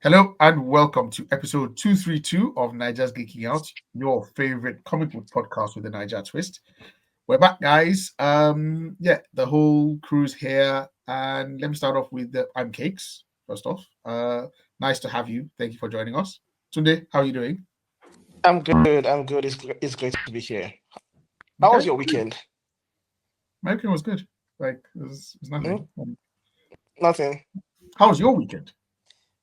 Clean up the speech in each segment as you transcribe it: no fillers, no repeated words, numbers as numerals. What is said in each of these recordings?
Hello and welcome to episode 232 of Naija's Geeking Out, your favorite comic book podcast with a Naija twist. We're back, guys. The whole crew's here, and let me start off with I'm Cakes. First off, nice to have you. Thank you for joining us. Tunde, how are you doing? I'm good. I'm good. It's great to be here. How was Okay, your weekend? my weekend was good. It was nothing. Nothing. How was your weekend?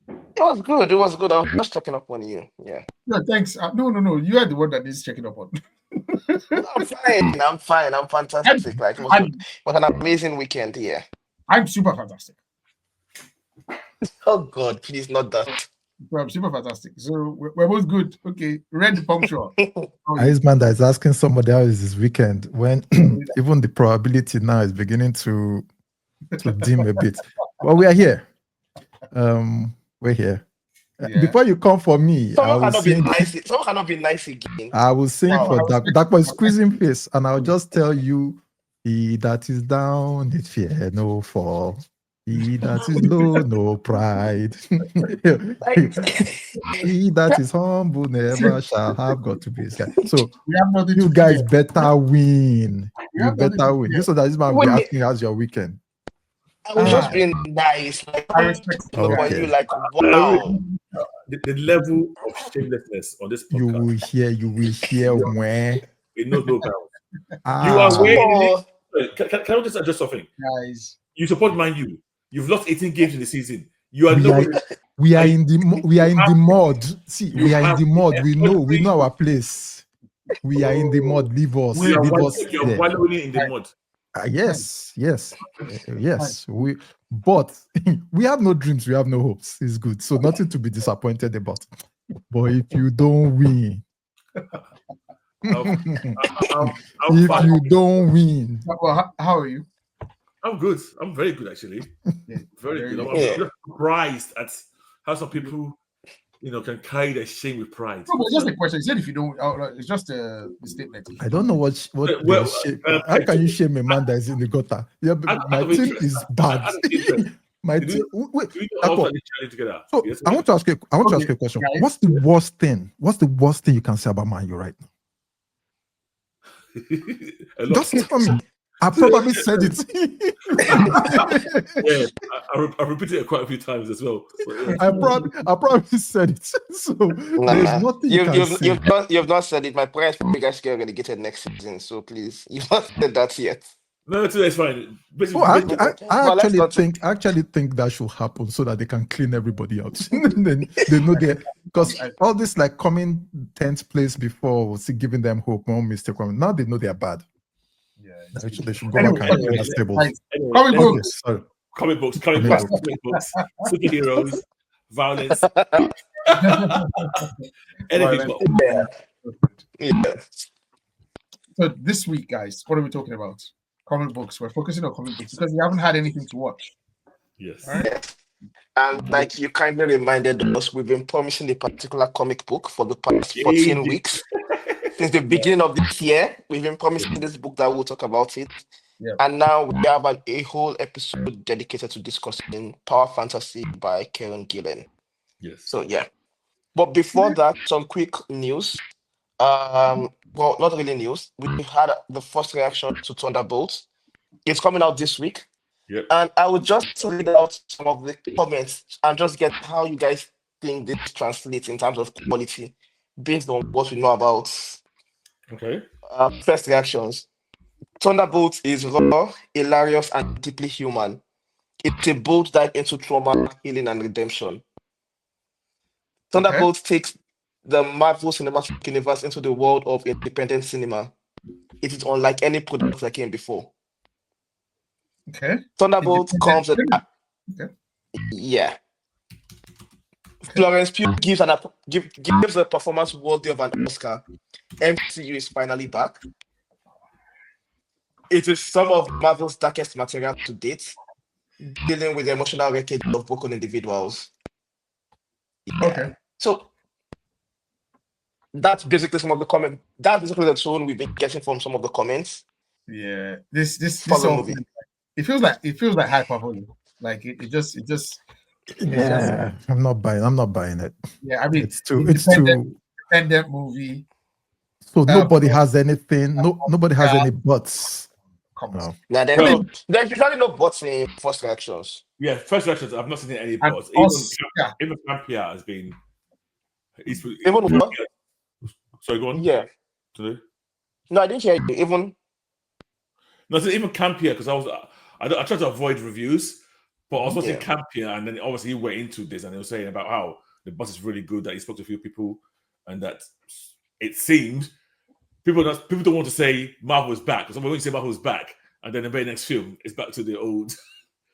It was good. It was good. I was just checking up on you. Yeah. Yeah, thanks. No. You are the one that needs checking up on. I'm fine. I'm fine. I'm fantastic. Like it was an amazing weekend. Yeah. I'm super fantastic. Oh God, please not that. Well, I'm super fantastic. So we're both good. Okay, red punctual. Iceman that is asking somebody how is his weekend when even the probability now is beginning to dim a bit. But we are here. We're here. Yeah. Before you come for me, Someone cannot be nice again. I was saying Wow. for that was squeezing face, and I'll just tell you, he that is down, it fear no fall. He that is low, no pride. He that is humble never shall have God to be his guy. So We have nothing you to guys fear. better win. We You have nothing better to win. fear. So that is man Wait. we're asking how's your weekend. I was just being nice. Like, I respect look you. for Okay. you. Like, wow. The level of shamelessness on this You podcast, will hear where. it knows no bounds. Ah, You are way. Oh, Can I just adjust something? Guys. You support Man U. You've lost 18 games in the season. You are we no. are in the mud. See, we are in the mud. We know our place. We are in the mud. Leave us. You are Leave us there. wallowing in the mud. Yes. But we have no dreams. We have no hopes. It's good. So nothing to be disappointed about. But if you don't win, if fine. you don't win, Well, how are you? I'm good. I'm very good, actually. Yeah, Very good. I'm Yeah. just surprised at how some people, can carry their shame with pride. No, but it's just a question. He said if you don't, it's just a statement. I don't know what Well, shame. How can you shame a man that is in the gutter? Yeah, but my team is bad. My Did team. you- Wait, We Akko, all challenge together. so Yes, I want to ask you. I want to Okay, ask you a question. guys. What's the worst thing? What's the worst thing you can say about Man U right now? A lot. Just tell me. I probably said it. Yeah, I've repeated it quite a few times as well. But, yeah. I probably said it. So there's nothing you can say. you've not said it. My prayers for you guys get relegated next season. So please, you've not said that yet. No, it's fine. Basically, Oh, I Well, let's actually think that should happen so that they can clean everybody out. Then they know because all this like coming 10th place before, giving them hope, no mistake. Now they know they're bad. Yeah. They should go back and clean anyway, the tables. Right. anyway, Comic let's- books. Sorry. comic books, superheroes, violence, anything. Violence. But Yeah. So this week, guys, what are we talking about? Comic books. We're focusing on comic books because we haven't had anything to watch. yes, All right. And like you kindly reminded us, we've been promising a particular comic book for the past 14 Ages. weeks. Since the beginning of this year, we've been promising this book that we'll talk about it. Yeah. And now we have a whole episode dedicated to discussing Power Fantasy by Karen Gillen. yes. So yeah. But before that, some quick news. Well, not really news. We had the first reaction to Thunderbolts. It's coming out this week. Yep. And I will just read out some of the comments and just get how you guys think this translates in terms of quality based on what we know about Okay. first reactions. Thunderbolt is raw, hilarious, and deeply human. It's a bold dive into trauma, healing, and redemption. Thunderbolt takes the Marvel Cinematic Universe into the world of independent cinema. It is unlike any product that came before. Okay. Thunderbolt comes with Okay. yeah. Florence Pugh gives a performance worthy of an Oscar. MCU is finally back. It is some of Marvel's darkest material to date, dealing with the emotional wreckage of broken individuals. Yeah. Okay. So that's basically some of the comment. That's basically the tone we've been getting from some of the comments. Yeah. This For the whole movie. thing, it feels like hyperbole. Like it just Yeah, I'm not buying it. Yeah, I mean, It's too. independent movie. So nobody has anything. Nobody has any buts. Come on. Now there's usually no bots in first reactions. Yeah, first reactions. I've not seen any And bots. Oscar. Even Campia has been. Even what? Sorry, go on. Yeah. Today? No, I didn't hear you. Even No, so even Campia, because I tried to avoid reviews, but I was watching Yeah. Campia, and then obviously he went into this, and he was saying about how the bus is really good, that he spoke to a few people, and that it seemed people don't want to say Marvel's back, because when you say Marvel's back, and then the very next film is back to the old.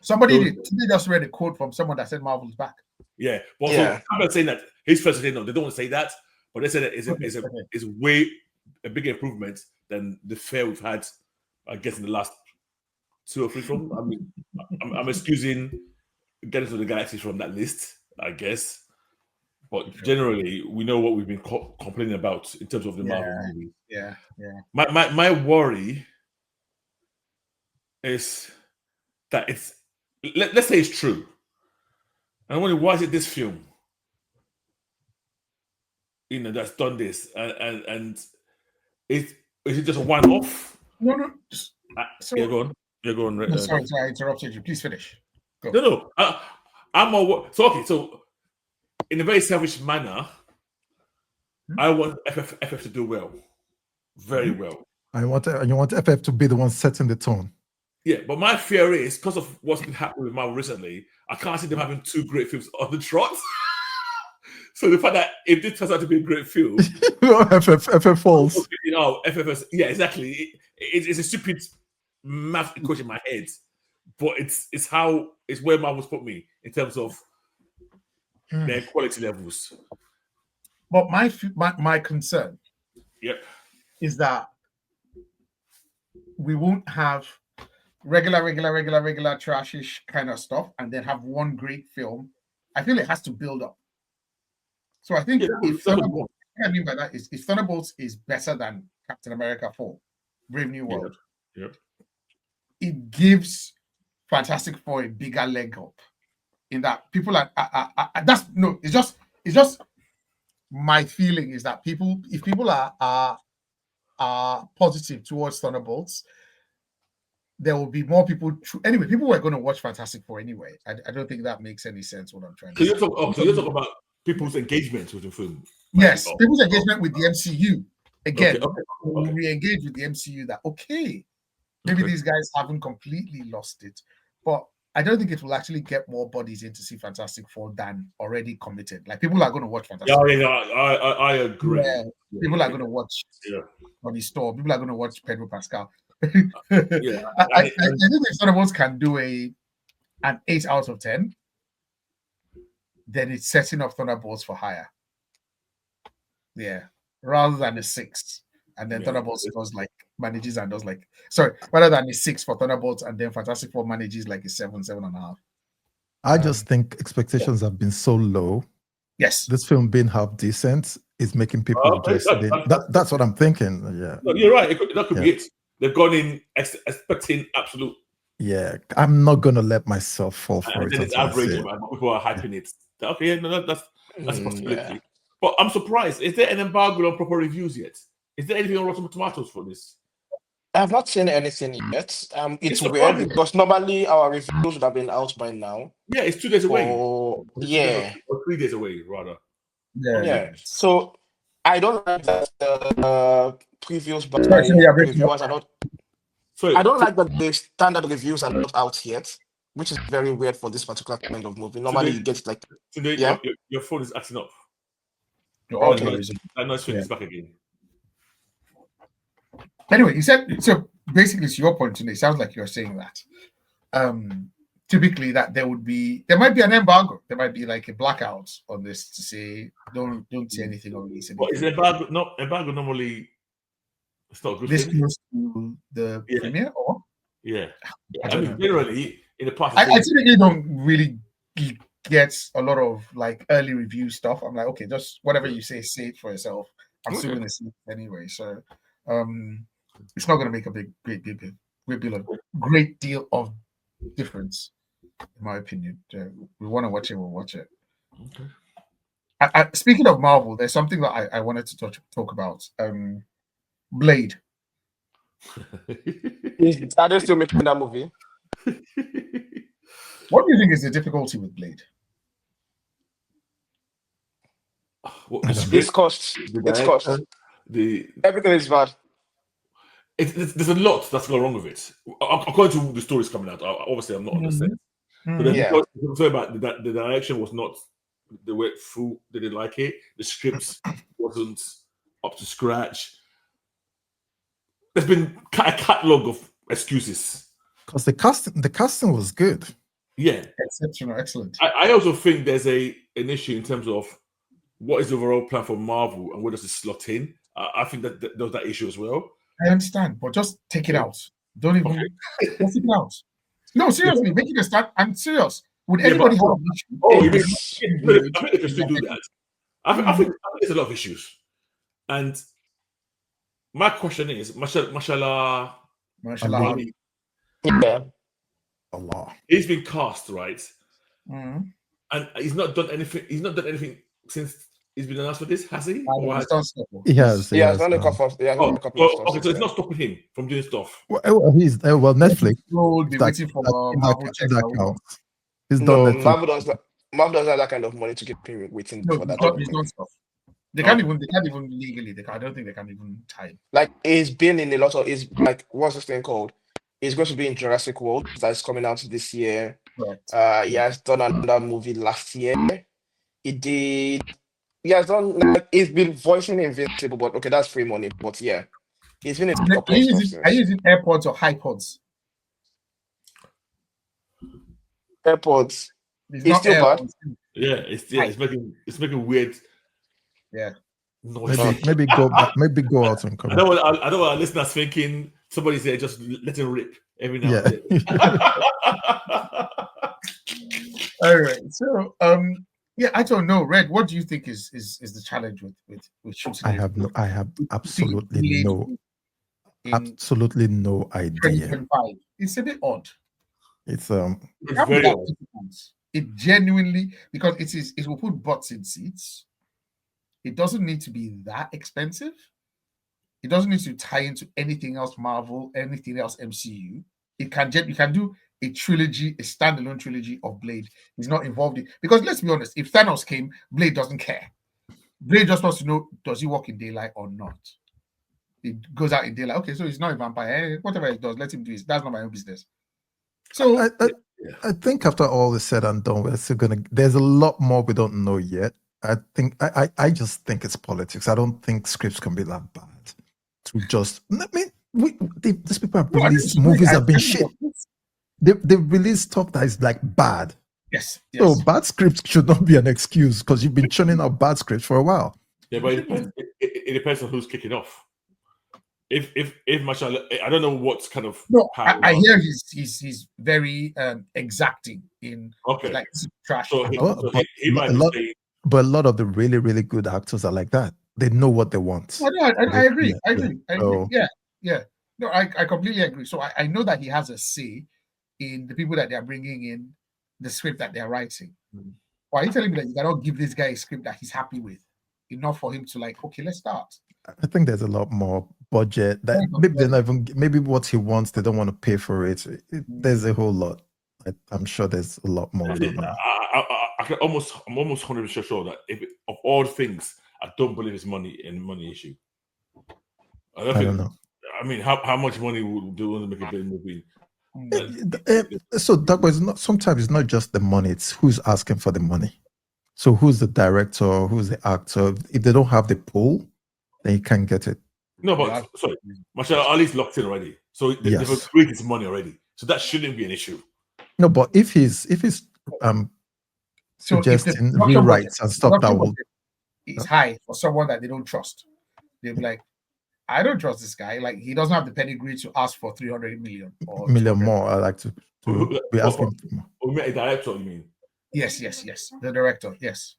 Somebody just read a quote from someone that said Marvel's back. Yeah, but also I'm not saying that his first saying no, they don't want to say that, but they said that it's way a bigger improvement than the fare we've had, I guess, in the last 2 or 3 films. I mean, I'm excusing Guardians of the Galaxy from that list, I guess, but generally we know what we've been complaining about in terms of the Marvel movies. Yeah. My worry is that let's say it's true. And I wonder, why is it this film, that's done this, and is it just a one-off? No. Go on. No, sorry, I interrupted you. Please finish. Go. No. I'm more so okay. So, in a very selfish manner, I want FF to do well, very well. You want FF to be the one setting the tone. Yeah, but my fear is because of what's been happening with Marvel recently, I can't see them having 2 great films on the trot. So the fact that if this turns out to be a great film, FF falls. FFS, yeah, exactly. It's a stupid math equation in my head, but it's where Marvel's put me in terms of their quality levels. But my concern, is that we won't have regular trashish kind of stuff, and then have one great film. I feel it has to build up. So I think what I mean by that is if Thunderbolts is better than Captain America 4, Brave New World, it gives Fantastic Four a bigger leg up. In that people are it's just my feeling is that if people are positive towards Thunderbolts, there will be more people. Anyway, people were going to watch Fantastic Four anyway. I don't think that makes any sense. What I'm trying to say. So you talk about people's engagement with the film. Yes, people's engagement with the MCU. Again, Okay. we engage with the MCU that maybe these guys haven't completely lost it, but I don't think it will actually get more bodies in to see Fantastic Four than already committed. Like people are going to watch Fantastic Four. I agree. Yeah, people are going to watch Tony Storm. People are going to watch Pedro Pascal. I think if Thunderbolts can do an 8 out of 10, then it's setting up Thunderbolts for higher. Yeah, rather than a 6, and then Thunderbolts manages and does rather than a 6 for Thunderbolts, and then Fantastic Four manages like a 7.5. I just think expectations have been so low. Yes, this film being half decent is making people that's what I'm thinking. Yeah, no, you're right. That could be it. They've gone in expecting absolute. Yeah, I'm not gonna let myself fall for it. It's average. People are hyping it. Okay, no, that's a possibility. Yeah. But I'm surprised. Is there an embargo on proper reviews yet? Is there anything on Rotten Tomatoes for this? I have not seen anything yet. It's weird because normally our reviews would have been out by now. Yeah, it's 2 days away. Or 3 days away, rather. Yeah. So I don't like that previews by reviewers are not. Sorry, I don't like that the standard reviews are not out yet, which is very weird for this particular kind of movie. Normally, you get like. Today, your phone is acting up. I know it's back again. Anyway, you said so. Basically, to your point today, it sounds like you're saying that. Typically, that there might be an embargo. There might be like a blackout on this to say don't say anything or release anything. But is embargo normally? It's not good. This close to the premiere, or I mean, generally in the past, I typically don't really get a lot of like early review stuff. I'm like, okay, just whatever you say it for yourself. I'm still going to see it anyway, so it's not going to make a great deal of difference. in my opinion. We want to watch it, we'll watch it. Okay. Speaking of Marvel, there's something that I wanted to talk about. Blade. Are they still making that movie? What do you think is the difficulty with Blade? It's cost. It's cost. Everything is bad. There's a lot that's gone wrong with it. According to the stories coming out, obviously I'm not on the set. But Yeah. about the direction was not the way through. They didn't like it. The script wasn't up to scratch. There's been a catalog of excuses. Because the casting was good. Yeah, exceptional, excellent. I also think there's an issue in terms of what is the overall plan for Marvel and where does it slot in. I think that there's that issue as well. I understand, but just take it out. Don't even take it out. No, seriously, make it a start. I'm serious. Would anybody have an issue? I think they can still do that. I think there's a lot of issues. And my question is, Mashallah Ali. Yeah. Allah. He's been cast, right? And he's not done anything. He's not done anything since he's been announced for this, has he? He has. He has done a couple of stuff. Okay, so it's not stopping him from doing stuff. Well, Netflix. That counts. He's done Netflix. Marvel doesn't have that kind of money to keep him waiting for that. He's done stuff. They can't even legally. I don't think they can even tie. Like he's been in a lot of. Is like what's this thing called? He's going to be in Jurassic World that's coming out this year. Right. He has done another movie last year. He did. He has done like he's been voicing Invincible, but okay, that's free money. But yeah, he's been in a couple of stuff. Are you using AirPods or HiPods? AirPods. It's still bad. Yeah, it's making weird. Yeah. Maybe go back, maybe go out and come. I don't want our listeners thinking somebody's there just let him rip every now and then. All right. So I don't know. Red, what do you think is the challenge with shooting? I have absolutely no idea. It's a bit odd. It's very odd. It genuinely, because it will put butts in seats. It doesn't need to be that expensive. It doesn't need to tie into anything else Marvel, anything else MCU. You can do a trilogy, a standalone trilogy of Blade. He's not involved in, because let's be honest, if Thanos came, Blade doesn't care. Blade just wants to know, does he walk in daylight or not? It goes out in daylight. Okay, so he's not a vampire. Whatever he does, let him do it. That's not my own business. So I think after all is said and done, there's a lot more we don't know yet. I just think it's politics. I don't think scripts can be that bad. These people have released movies that have been shit. They've released stuff that is like bad. Yes. So bad scripts should not be an excuse because you've been churning out bad scripts for a while. Yeah, but it depends on who's kicking off. If Mashallah, I don't know what kind of. No, I hear he's very exacting in like trash. But a lot of the really, really good actors are like that. They know what they want. I agree. I agree. Yeah. No, I completely agree. So I know that he has a say in the people that they are bringing in, the script that they are writing. Or are you telling me that you cannot give this guy a script that he's happy with, enough for him to like, okay, let's start? I think there's a lot more budget. That maybe what he wants, they don't want to pay for it. There's a whole lot. I'm sure there's a lot more. I'm almost 100% sure that of all things, I don't believe it's money issue. I don't know. I mean, how much money would they want to make a big movie? So that was not. Sometimes it's not just the money; it's who's asking for the money. So who's the director? Who's the actor? If they don't have the pool, then you can't get it. No, but sorry, Mashallah Ali's locked in already, so they've agreed his money already. So that shouldn't be an issue. No, but if he's suggesting rewrites and stuff that will. It's high for someone that they don't trust. They'll be like, I don't trust this guy. Like, he doesn't have the pedigree to ask for 300 million or million more. I like to be asking. We met a director, you mean? Yes. The director, yes.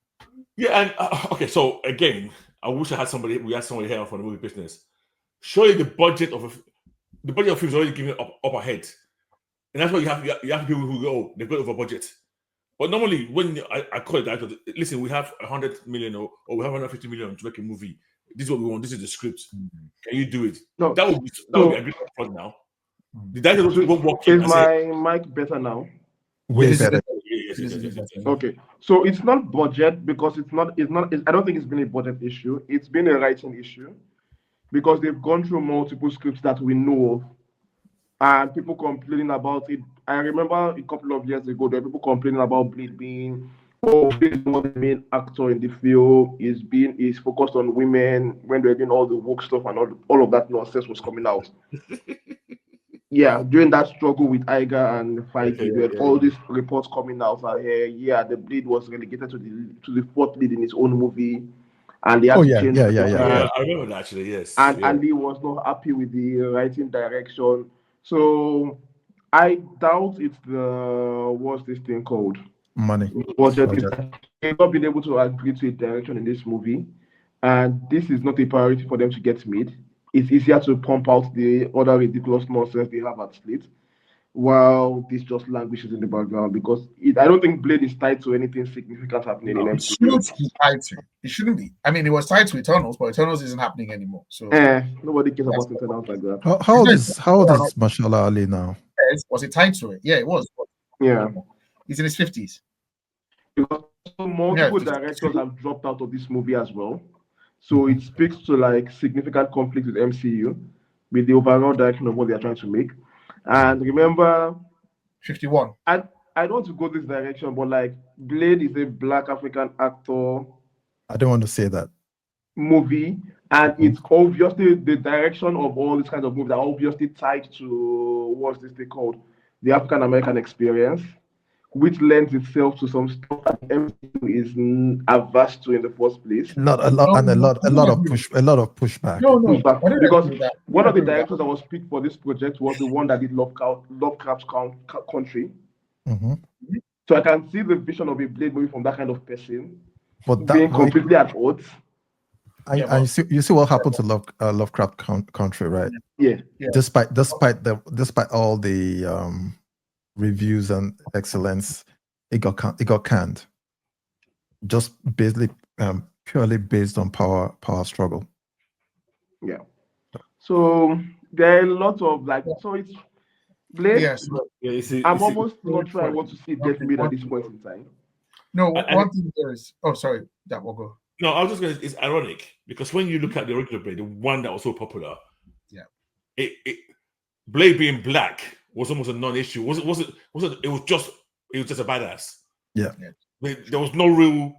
Yeah, and okay. So again, I wish we had somebody here for the movie business. Surely the budget of films already given up ahead. And that's why you have people who go, they've got over budget. But normally, when I call it that, listen, we have 100 million or we have 150 million to make a movie. This is what we want. This is the script. Can you do it? No, that would be a great front now. The director won't walk is in and say, my mic better now? Way better. yes. Okay, so it's not budget because I don't think it's been a budget issue. It's been a writing issue because they've gone through multiple scripts that we know of, and people complaining about it. I remember a couple of years ago, there were people complaining about Blade being, Blade is not the main actor in the film. Is focused on women when they're doing all the woke stuff and all of that nonsense was coming out. Yeah, during that struggle with Iger and Feige, there were all these reports coming out that the Blade was relegated to the fourth lead in his own movie, and they had to change. Yeah. I remember that actually. Yes, and he was not happy with the writing direction. So I doubt it's what's this thing called? Money. Budget. They've not been able to agree to a direction in this movie, and this is not a priority for them to get made. It's easier to pump out the other ridiculous nonsense they have at Slate, while this just languishes in the background because I don't think Blade is tied to anything significant happening in MCU. It shouldn't be tied to. It shouldn't be. I mean, it was tied to Eternals, but Eternals isn't happening anymore. So nobody cares about Eternals like that. How old is Mashallah Ali now? Was it tied to it? Yeah, it was. Yeah. He's in his 50s. Because multiple directors have dropped out of this movie as well. So it speaks to like significant conflict with MCU, with the overall direction of what they are trying to make. And remember, 51. I don't want to go this direction, but like Blade is a Black African actor. I don't want to say that. Movie, and it's obviously the direction of all these kinds of movies are obviously tied to what's this thing called? The African American experience, which lends itself to some stuff that MCU is averse to in the first place. A lot of pushback. No, because one of the directors that was picked for this project was the one that did Lovecraft's Country. Mm-hmm. So I can see the vision of a Blade movie from that kind of person, but being completely at odds. And you see what happened to Lovecraft Country, right? Yeah. Despite all the reviews and excellence, it got canned. Just basically purely based on power struggle. Yeah. So there are a lot of so it's Blade. Yes. I'm almost not sure I want to see it get made at this point in time. No, one thing there is. Oh, sorry, that will go. No, I was just going to. It's ironic because when you look at the original Blade, the one that was so popular, Blade being black was almost a non-issue. It was just a badass. Yeah. There was no real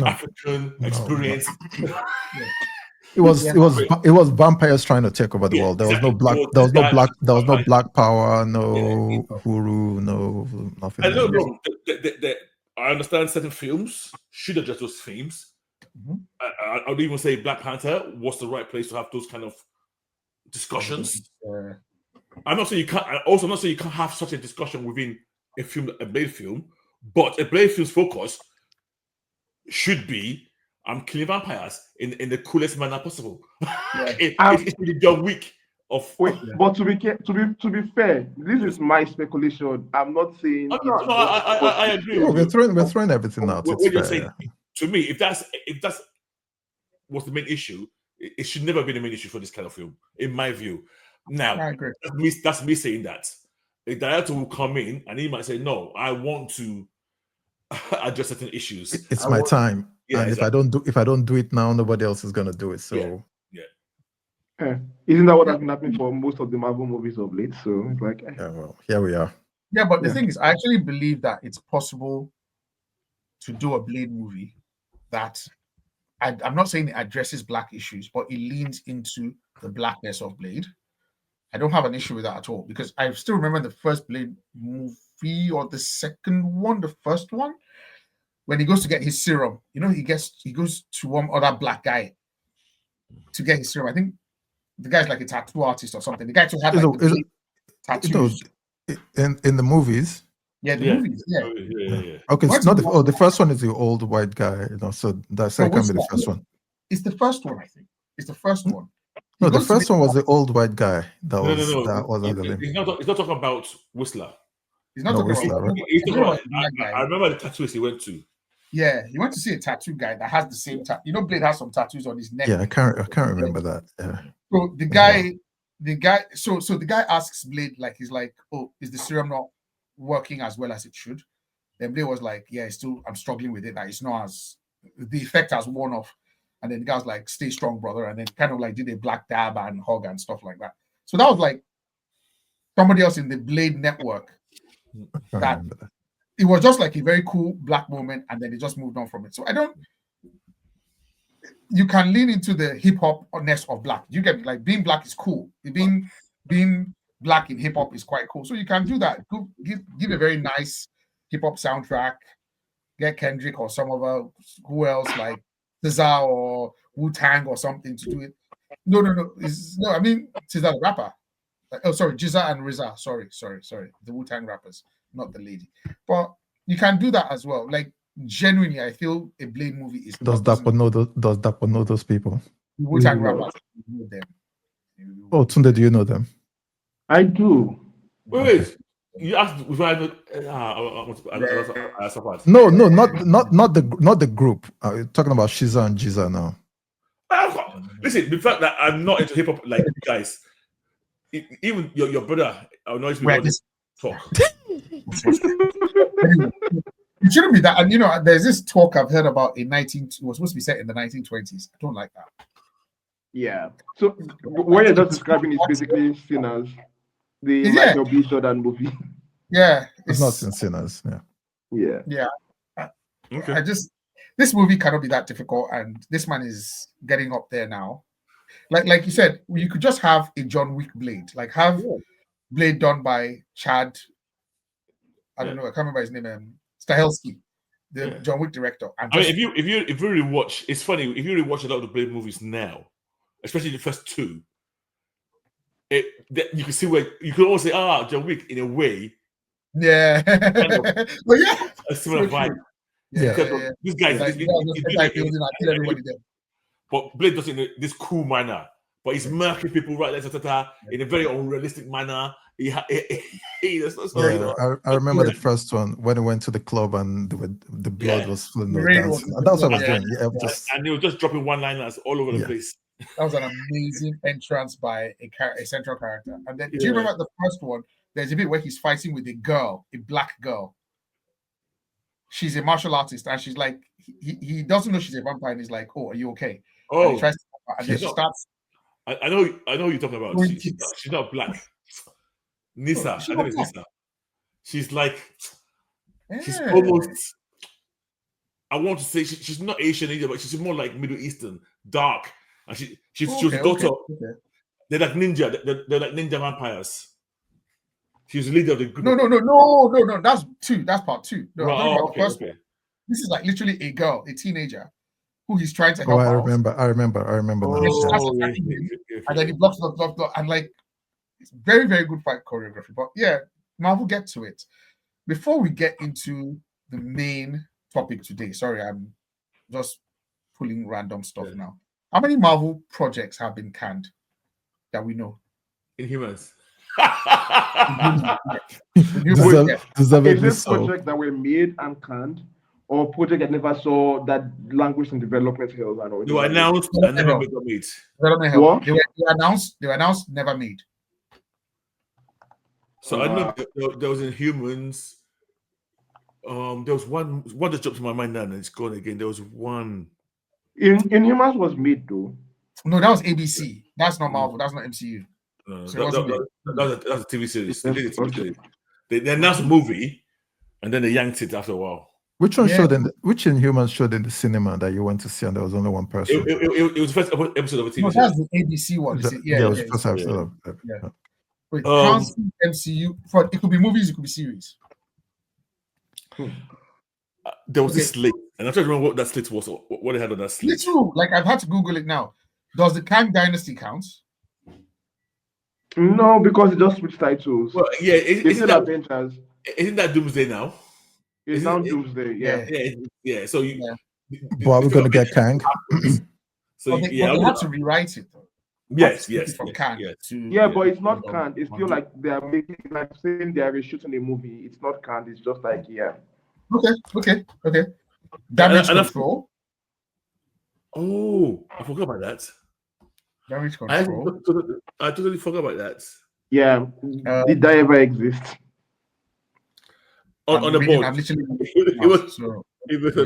African experience. It was vampires trying to take over the world. There was no black power, no Huru, no nothing. I don't know. I understand certain films should address those themes. Mm-hmm. I would even say Black Panther was the right place to have those kind of discussions. I'm not saying you can't. Also, I'm not saying you can't have such a discussion within a Blade film, but a Blade film's focus should be killing vampires in the coolest manner possible. It's the John Wick of. But to be fair, this is my speculation. I'm not saying. I agree. No, we're throwing everything out. To me, if that's was the main issue, it should never be the main issue for this kind of film, in my view. Now, that's me saying that. A director will come in and he might say, "No, I want to address certain issues. It's my time, and exactly. if I don't do it now, nobody else is gonna do it." So, isn't that what has been happening for most of the Marvel movies of late? So it's like, well, here we are. Yeah, but the thing is, I actually believe that it's possible to do a Blade movie that I'm not saying it addresses black issues, but it leans into the blackness of Blade. I don't have an issue with that at all because I still remember the first Blade movie or the second one, the first one, when he goes to get his serum. You know, he goes to one other black guy to get his serum. I think the guy's like a tattoo artist or something. The guy still had like tattoos. In the movies. Yeah, the movies. Yeah. Okay, it's not the first one is the old white guy, so that can be the first one. It's the first one, I think. It's the first one. No, the first one was the old white guy that No. was ugly. He's not talking about Whistler. He's not No, talking Whistler, about. right? He's talking about. Guy. I remember the tattoos he went to. Yeah, he went to see a tattoo guy that has the same tattoo. You know, Blade has some tattoos on his neck. Yeah, I can't remember that. Yeah. So the guy, so the guy asks Blade, like, he's like, "Oh, is the serum not working as well as it should?" Then Blade was like, "Yeah, I'm struggling with it. Like, it's not as the effect has worn off." And then the guy was like, "Stay strong, brother." And then kind of like did a black dab and hug and stuff like that. So that was like somebody else in the Blade network. That it was just like a very cool black moment, and then it just moved on from it. So you can lean into the hip hop-ness of black. You get like being black is cool. Being black in hip hop is quite cool. So you can do that. Give a very nice hip hop soundtrack. Get Kendrick or some other who else like SZA or Wu-Tang or something to do it. No. I mean SZA the rapper. Sorry, Jizza and Riza. Sorry. The Wu-Tang rappers, not the lady. But you can do that as well. Like genuinely, I feel a Blade movie is. Does Dapo know those people? Wu-Tang rappers. You know them. Oh, Tunde, do you know them? I do. Wait. You asked if I know. No, not the group. Talking about Shiza and Jiza now. Listen, the fact that I'm not into hip hop like you guys, even your brother annoys me when talk. It shouldn't be that. And there's this talk I've heard about it was supposed to be set in the 1920s. I don't like that. Yeah. So what you're just describing is basically Sinners, the Michael B. Jordan movie. Yeah, it's not Sinners. Yeah. Okay. This movie cannot be that difficult, and this man is getting up there now. Like you said, you could just have a John Wick Blade, like have Blade done by Chad. I don't know. I can't remember his name. Stahelski, the John Wick director. I mean, if you really watch, it's funny if you really watch a lot of the Blade movies now, especially the first two. You can see where you could almost say, John Wick in a way. Yeah, kind of, but yeah, a similar vibe. Yeah. This guy but Blade does it in this cool manner, but he's murking people right there, in a very unrealistic manner. I remember the first one when he went to the club and the blood was flowing. That's what I was doing. And he was just dropping one-liners all over the place. That was an amazing entrance by a central character. And then, do you remember the first one? There's a bit where he's fighting with a black girl. She's a martial artist, and she's like, he doesn't know she's a vampire, and he's like, "Oh, are you okay?" Oh, and he tries to, and then she starts. I know who you're talking about. She's not black. Nisa, I think it's Nisa. She's like, she's almost. I want to say she's not Asian either, but she's more like Middle Eastern, dark, and she was daughter. Okay. They're like ninja. They're like ninja vampires. She's the leader of the group. No. That's two. That's part two. No, the first one. This is like literally a girl, a teenager, who he's trying to help. I remember. And then he blocks, and like, it's very, very good fight choreography. But yeah, Marvel, get to it. Before we get into the main topic today, sorry, I'm just pulling random stuff now. How many Marvel projects have been canned that we know? Inhumans. Is this project that were made and canned, or project that never saw that language and development hell? They were announced and never made. What? They were announced, never made. So I know there was Inhumans. There was one that dropped in my mind now and it's gone again. There was one. Inhumans was made though. No, that was ABC. That's not Marvel. That's not MCU. That's a TV series. They announced a movie, and then they yanked it after a while. Which one showed which Inhumans showed in the cinema that you went to see, and there was only one person? It was the first episode of a TV series. That's the ABC one. It was the first episode. Wait, MCU. It could be movies. It could be series. There was this slate, and I'm trying to remember what that slate was. Or what they had on that slate. It's true. Like I've had to Google it now. Does the Kang Dynasty count? No, because it just switched titles. Well, yeah, isn't that Avengers? Isn't that Doomsday now? It's now Doomsday. Yeah. So but are we going to get Kang? So they had to rewrite it. Yes, from yes, Cannes yes. to Yeah, but it's not canned. It's still like they are making, like saying they are reshooting a movie. It's not canned. It's just like, yeah. Okay. Damage And Control. I forgot about that. Damage I Control. totally forgot about that. Yeah. Did that ever exist? On the board. I'm literally It was on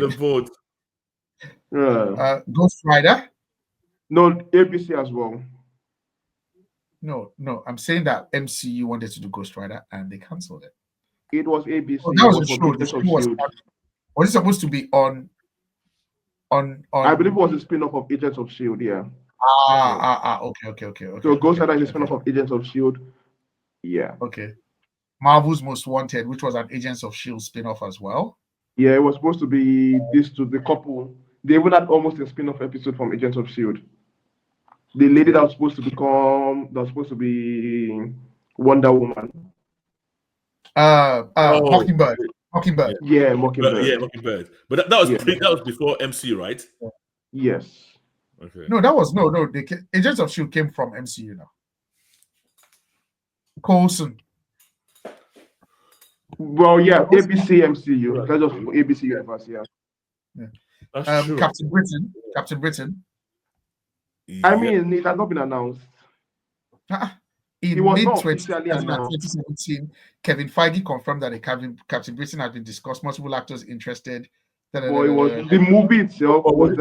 the board. Ghost Rider. No, ABC as well. No, I'm saying that MCU wanted to do Ghost Rider and they cancelled it. It was ABC. Oh, that was It the from show. The Agents show of was Shield. it supposed to be on? I believe it was a spin-off of Agents of Shield. Yeah. Okay. So Ghost Rider is a spin-off of Agents of Shield. Yeah. Okay. Marvel's Most Wanted, which was an Agents of Shield spin-off as well. Yeah, it was supposed to be this to the couple. They even had almost a spin-off episode from Agents of Shield. The lady that was supposed to be Wonder Woman. Mockingbird. Yeah, Mockingbird. Yeah, Mockingbird. But that was before MCU, right? Yes. Okay. No, that was no. Agents of Shield came from MCU now. Coulson. Well, yeah, ABC MCU. That's just ABC Universe, yeah. That's true. Captain Britain. I mean, it has not been announced. In mid-2017, Kevin Feige confirmed that Captain Britain had been discussed, multiple actors interested. Well, it was the movie itself was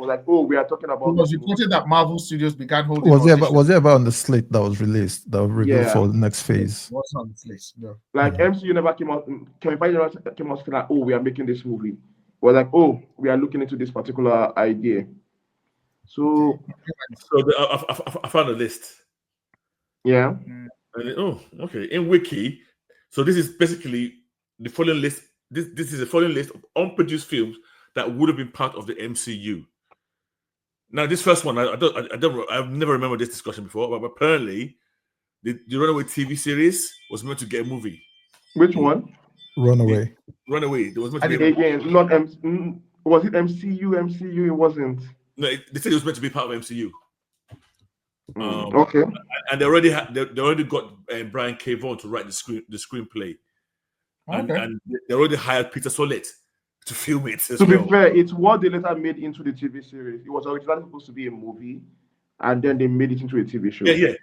like, oh, we are talking about. It was reported that Marvel Studios began holding. Was it about on the slate that was released, that was revealed for the next phase? It wasn't on the slate, no. Like MCU never came out. Kevin Feige came out like, oh, we are making this movie. We're like, oh, we are looking into this particular idea. So I found a list. Yeah. Okay. In Wiki, so this is basically the following list. This is a following list of unproduced films that would have been part of the MCU. Now, this first one, I've never remembered this discussion before, but apparently, the Runaway TV series was meant to get a movie. Which one? Runaway. There was meant to be again, not was it MCU? MCU, it wasn't. No, they said it was meant to be part of MCU. Okay. And they already got Brian K. Vaughan to write the screenplay. And they already hired Peter Sollett to film it. To be fair, it's what they later made into the TV series. It was originally supposed to be a movie, and then they made it into a TV show. Yeah.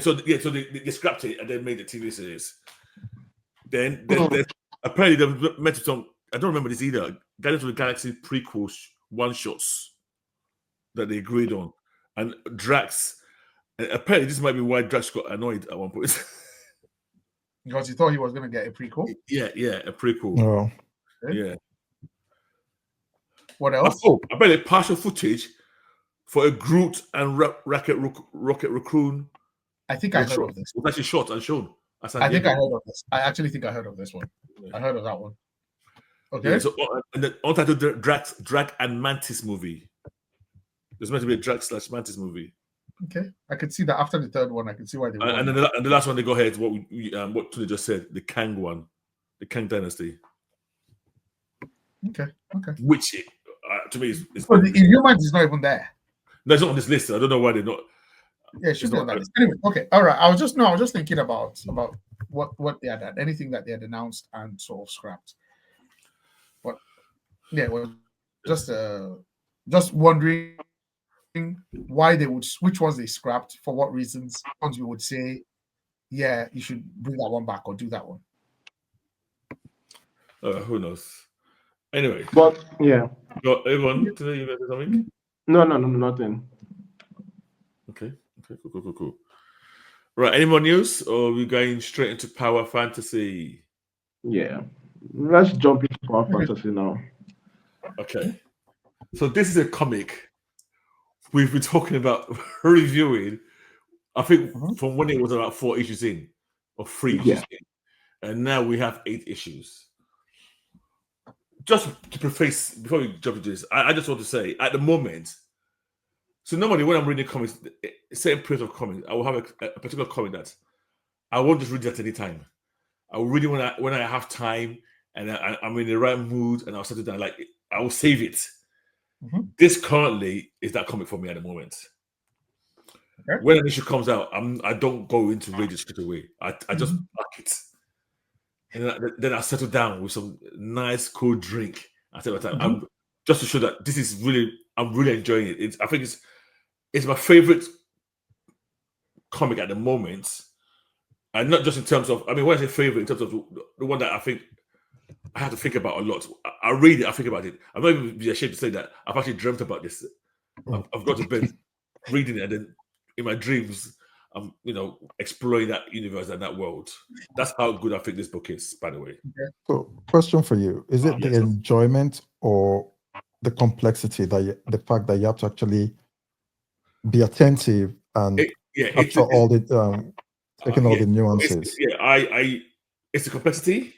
So they scrapped it and then made the TV series. Then apparently they met some. I don't remember this either. Guardians of the Galaxy prequel one shots that they agreed on, and Drax. Apparently, this might be why Drax got annoyed at one point. Because he thought he was going to get a prequel? Yeah, a prequel. Oh. Okay. Yeah. What else? I bet it partial footage for a Groot and Rocket Raccoon. I think I heard of this. It was actually shot and shown. I think I heard of this. I actually think I heard of this one. I heard of that one. Okay. Yeah, so and the untitled Drac and Mantis movie. There's meant to be a Drac/Mantis movie. Okay, I could see that after the third one. I can see why they. And then the last one they go ahead. What Tony just said, the Kang one, the Kang Dynasty. Okay. Which to me is so the Inhumans is not even there. No, it's not on this list. I don't know why they're not. Yeah, it should be on that list. Anyway, okay, all right. I was just thinking about what they had, anything that they had announced and sort of scrapped. But yeah, well, just wondering why they would, which ones they scrapped, for what reasons. Ones we would say, yeah, you should bring that one back or do that one. Who knows? Anyway, but yeah. Everyone, today you got something? No, nothing. Okay, cool. Right, any more news, or are we going straight into Power Fantasy? Yeah, let's jump into Power Fantasy now. Okay, so this is a comic we've been talking about reviewing. I think from when it was about 4 issues in, or 3 issues in, and now we have 8 issues. Just to preface, before we jump into this, I just want to say, at the moment, so normally when I'm reading comics, a certain period of comics, I will have a particular comic that I won't just read it at any time. I will read it when I have time and I'm in the right mood, and I'll set it down. Like, I will save it. This currently is that comic for me at the moment. Okay. When an issue comes out, I don't go into rage straight away. I just back it, and then I settle down with some nice cool drink. I take my time. I'm just to show that this is really, I'm really enjoying it. I think it's my favorite comic at the moment, and not just in terms of. I mean, when I say favorite, in terms of the one that I think I have to think about a lot. I read it, I think about it. I'm not even be ashamed to say that I've actually dreamt about this. I've got to bed reading it, and then in my dreams, I'm exploring that universe and that world. That's how good I think this book is, by the way. So, question for you: is it the enjoyment or the complexity the fact that you have to actually be attentive and capture all the taking all the nuances? It's the complexity.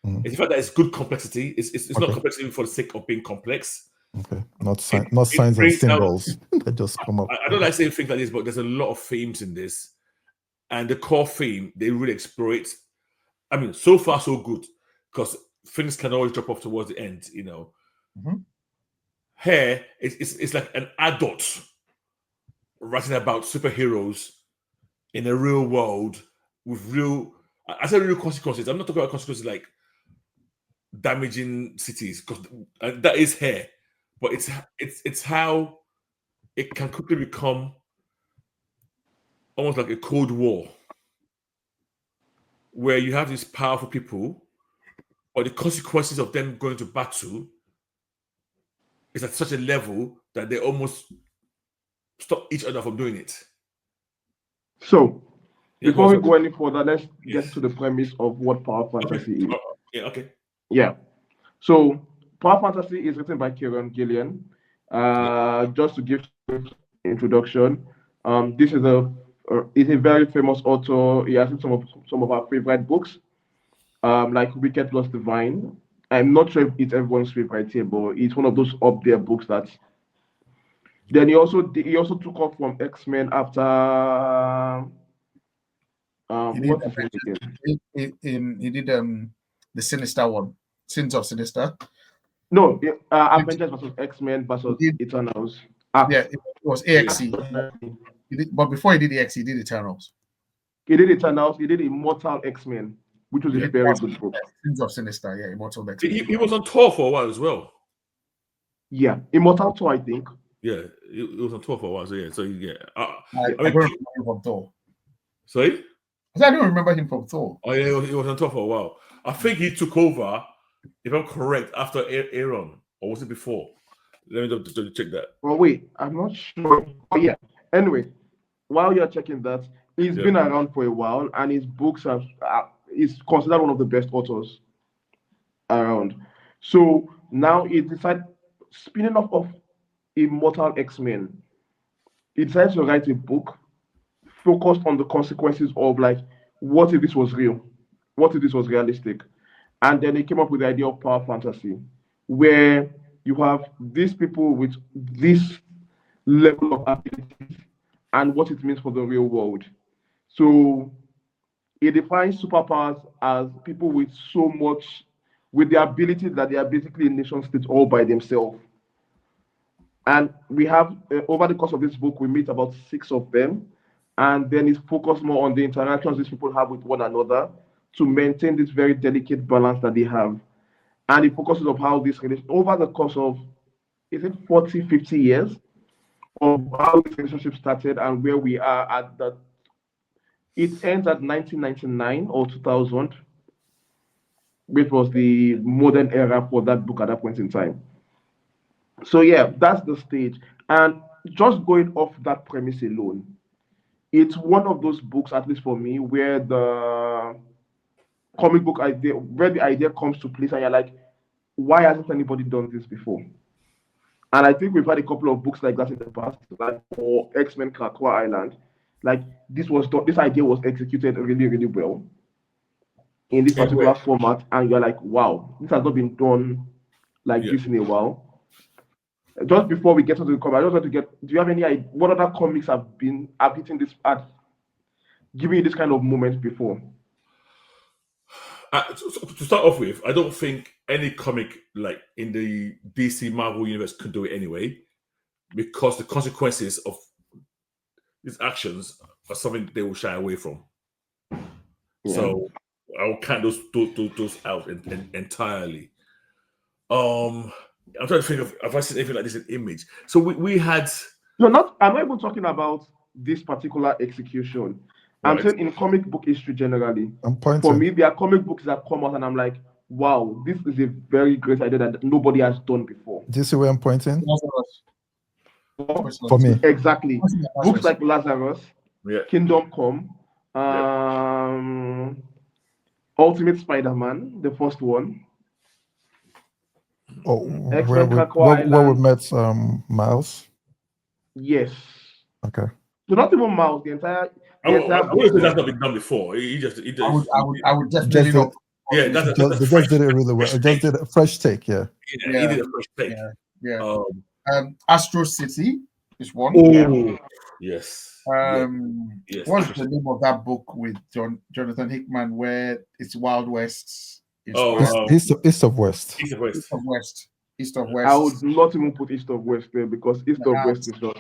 It's the fact that it's good complexity. It's not complexity for the sake of being complex. Okay, not signs and symbols that just come up. I don't like saying things like this, but there's a lot of themes in this, and the core theme they really explore it. I mean, so far so good, because things can always drop off towards the end. Here it's like an adult writing about superheroes in a real world with real. I said real consequences. I'm not talking about consequences like damaging cities, because that is here, but it's how it can quickly become almost like a Cold War, where you have these powerful people, but the consequences of them going to battle is at such a level that they almost stop each other from doing it. So, before we go any further, let's get to the premise of what power fantasy is. Okay. Yeah. So, power fantasy is written by Kieran Gillian. Just to give introduction, this is a very famous author. He has written some of our favorite books, like Wicked Plus Divine. I'm not sure if it's everyone's favorite here, but it's one of those up there books that. Then he also took off from X-Men after. He did the Sinister one, Sins of Sinister. No, Avengers versus X-Men versus Eternals. Yeah, it was AXE. But before he did AXE, he did Eternals. He did Eternals. He did Immortal X-Men, which was a very good book. Sins of Sinister, yeah, Immortal X-Men. He was on tour for a while as well. Yeah, Immortal 2, I think. Yeah, he was on tour for a while. So yeah, I don't remember him from Thor. Sorry? I don't remember him from Thor. Oh yeah, he was on tour for a while. I think he took over, if I'm correct, after Aaron, or was it before? Let me just check that. Well, wait, I'm not sure. Oh yeah. Anyway, while you're checking that, he's been around for a while, and his books is considered one of the best authors around. So now he decided, spinning off of Immortal X-Men, he decided to write a book focused on the consequences of, like, what if this was real? What if this was realistic? And then he came up with the idea of power fantasy, where you have these people with this level of ability and what it means for the real world. So it defines superpowers as people with so much, with the ability that they are basically nation states all by themselves. And we have, over the course of this book, we meet about 6 of them. And then it's focused more on the interactions these people have with one another to maintain this very delicate balance that they have. And it focuses on how this relationship, over the course of, is it 40, 50 years, of how this relationship started and where we are at that. It ends at 1999 or 2000, which was the modern era for that book at that point in time. So yeah, that's the stage. And just going off that premise alone, it's one of those books, at least for me, where the comic book idea, where the idea comes to place, and you're like, why hasn't anybody done this before? And I think we've had a couple of books like that in the past, like for X-Men Krakoa Island. Like this idea was executed really, really well in this particular format, and you're like, wow, this has not been done like this in a while. Just before we get into the comic, I just want to get, do you have any idea what other comics have hitting this at giving you this kind of moment before? To start off with, I don't think any comic like in the DC Marvel universe could do it anyway, because the consequences of these actions are something they will shy away from. Yeah. So I will count those out entirely. I'm trying to think of if I seen anything like this in Image. So we had I'm not even talking about this particular execution. I'm right. saying in comic book history generally. I'm pointing. For me, there are comic books that come out and I'm like, wow, this is a very great idea that nobody has done before. Do you see where I'm pointing? For me. Exactly. Books like Lazarus, Yeah. Kingdom Come, Ultimate Spider-Man, the first one. Oh, X-Men where we met Miles? Yes. Okay. So not even Miles, the entire I would say that's not been done before. I would definitely not. Yeah, they just did it really well. It just did a fresh take, yeah. He did a fresh take. Yeah. Astro City is one. Oh, yes. Yes. What's the name of that book with Jonathan Hickman where it's Wild West? East of West. East of West. I would not even put East of West there because East of West is not.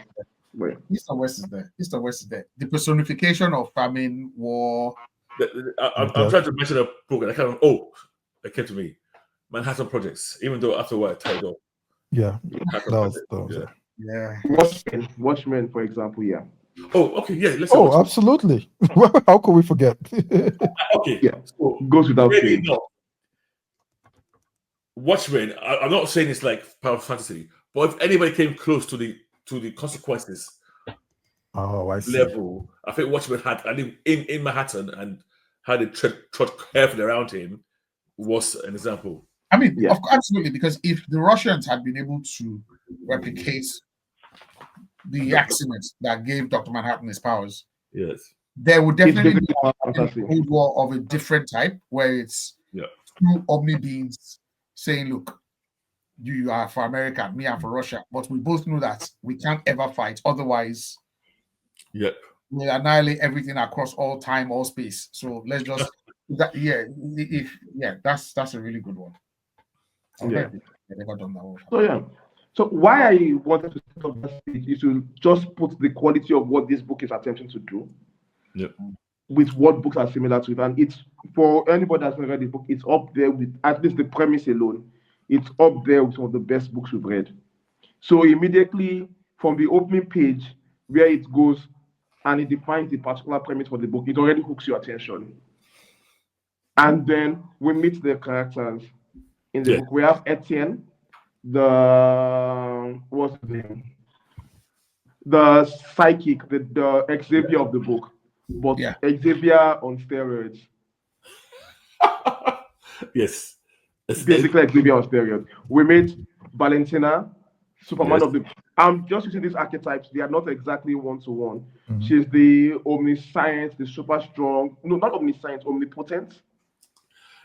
Where? East of West is there. East of West is there. The personification of famine, war. I'm trying to mention a book and I can't. It came to me. Manhattan Projects. Even though after I tied up. Yeah. Yeah. Watchmen, for example. Yeah. Oh, okay. Yeah. Let's. Absolutely. How could we forget? Okay. Yeah. So, goes without saying. Watchmen. I'm not saying it's like Power Fantasy, but if anybody came close to the consequences I see. level, I think Watchmen had. I think in Manhattan and had it trod carefully around him was an example. I mean, absolutely, because if the Russians had been able to replicate the accident that gave Dr. Manhattan his powers, yes, there would definitely be a Cold War of a different type where it's two omni beings saying, look, you are for America, me are for Russia, but we both know that we can't ever fight. Otherwise, we'll annihilate everything across all time, all space. So let's just that's a really good one. Yeah. Never done that one. So yeah. So why I wanted to set up that page is to just put the quality of what this book is attempting to do with what books are similar to it. And it's for anybody that's not read the book, it's up there with at least the premise alone. It's up there with some of the best books we've read. So immediately from the opening page where it goes and it defines the particular premise for the book, it already hooks your attention. And then we meet the characters in the book. We have Etienne, what's his name? The psychic, the Xavier of the book, but Xavier on steroids. Yes. Basically Xavier on steroids. We meet Valentina, Superman of the. I'm just using these archetypes. They are not exactly one-to-one. Mm-hmm. She's the omniscient, the super strong. No, not omniscient, omnipotent.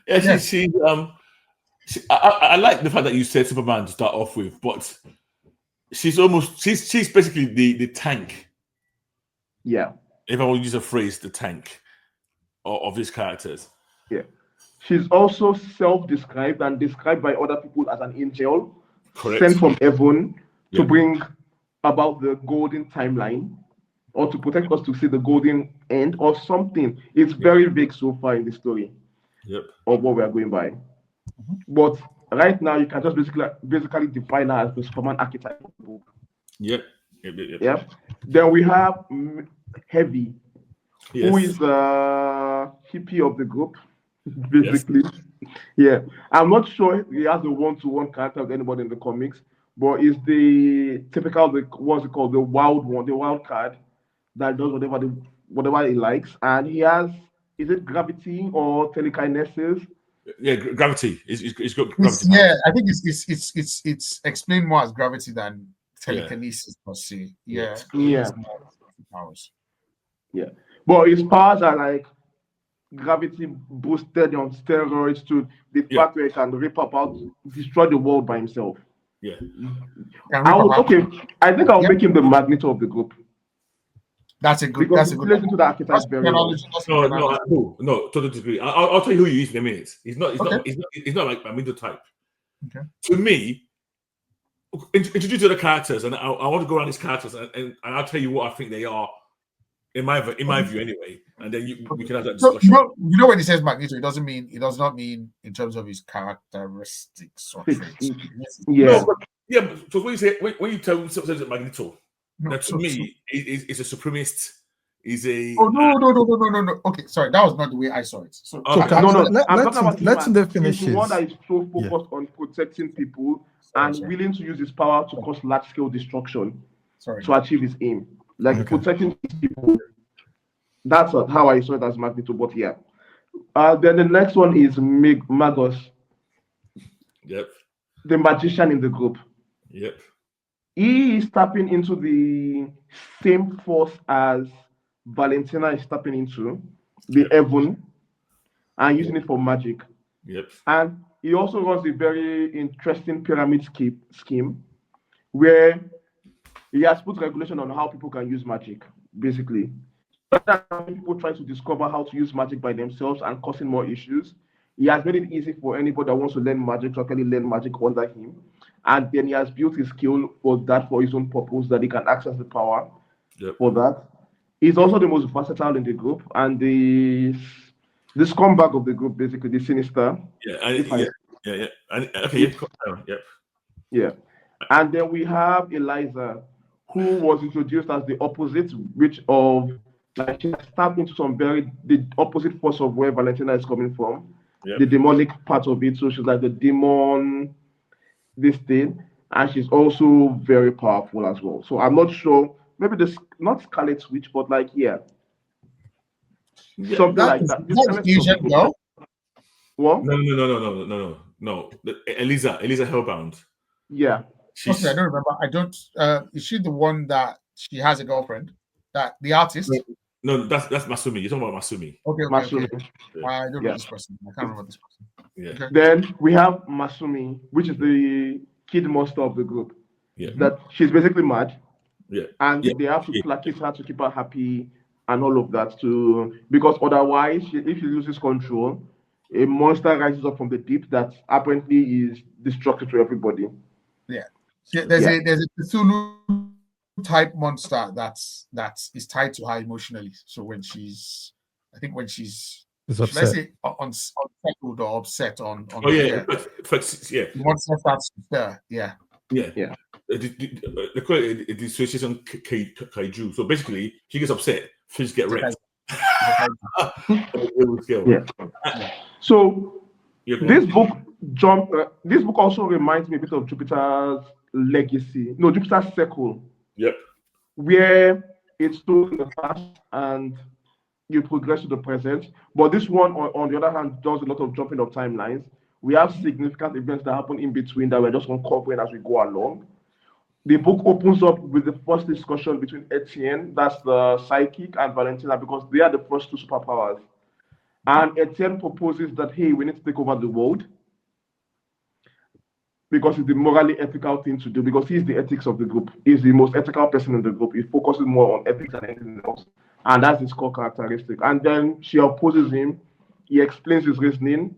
Yeah, I like the fact that you said Superman to start off with, but she's basically the tank. Yeah. If I would use a phrase, the tank of these characters. Yeah. She's also self-described and described by other people as an angel. Correct. Sent from heaven to bring about the golden timeline or to protect us to see the golden end or something. It's very vague so far in the story of what we are going by. Mm-hmm. But right now, you can just basically define her as the Superman archetype of the book. Yep. Then we have Heavy, who is the hippie of the group, basically. Yes. Yeah, I'm not sure he has a one-to-one character with anybody in the comics, but it's the typical, what's it called, the wild one, the wild card that does whatever he likes, and he has, is it gravity or telekinesis? Yeah, gravity. It's got gravity. I think it's explained more as gravity than telekinesis per se. Yeah. Yeah, but his powers are like gravity boosted on steroids to the fact where he can rip about, destroy the world by himself. Yeah. I think I'll make him the Magneto of the group. That's a good. Because listen to the archetype very well. No, totally disagree. I'll tell you who he is in a minute. He's not like Magneto type. Okay. To me, introduce to the characters, and I want to go around these characters, and I'll tell you what I think they are In my view, anyway. And then we can have that So, discussion. you know when he says Magneto, it does not mean in terms of his characteristics or traits. Yeah. No, but so when you tell someone that Magneto, to me, it's a supremacist. Is a no. Okay, sorry, that was not the way I saw it. So I'm talking about let's finish. He's the one that is so focused on protecting people and willing to use his power to cause large-scale destruction to achieve his aim, like protecting people. That's how I saw it as Magneto. But yeah, then the next one is Magus. Yep. The magician in the group. Yep. He is tapping into the same force as Valentina is tapping into, the heaven, and using it for magic. Yep. And he also runs a very interesting pyramid scheme where he has put regulation on how people can use magic, basically. People try to discover how to use magic by themselves and causing more issues. He has made it easy for anybody that wants to learn magic to actually learn magic under him. And then he has built his skill for his own purpose, that he can access the power for that. He's also the most versatile in the group and the scumbag of the group, basically, the sinister. Yeah. And then we have Eliza, who was introduced as the opposite, which she has tapped into the opposite force of where Valentina is coming from, the demonic part of it. So she's like the demon, this thing, and she's also very powerful as well. So I'm not sure, maybe not Scarlet Witch, but something like that. Fusion, no? What? No. Eliza Hellbound. Yeah. Okay, I don't remember. Is she the one that she has a girlfriend? That the artist? No, that's Masumi. You're talking about Masumi. Okay. Masumi. Yeah. I don't know this person. I can't remember this person. Yeah. Okay. Then we have Masumi, which is the kid monster of the group. Yeah. That she's basically mad. Yeah. And they have to placate her to keep her happy and all of that because otherwise, if she loses control, a monster rises up from the deep that apparently is destructive to everybody. Yeah. There's a Cthulhu type monster that is tied to her emotionally. So when she's upset. let's say unsettled or upset on the monster starts to stir. Yeah. They call it a dissociation kaiju. So basically, she gets upset, fish get wrecked. So this book also reminds me a bit of Jupiter's Legacy. No, Jupiter's Circle. Yep. Where it's told in the past and you progress to the present. But this one, on the other hand, does a lot of jumping of timelines. We have significant events that happen in between that we're just uncovering as we go along. The book opens up with the first discussion between Etienne, that's the psychic, and Valentina, because they are the first two superpowers. And Etienne proposes that, hey, we need to take over the world because it's the morally ethical thing to do, because he's the ethics of the group. He's the most ethical person in the group. He focuses more on ethics than anything else. And that's his core characteristic. And then she opposes him. He explains his reasoning.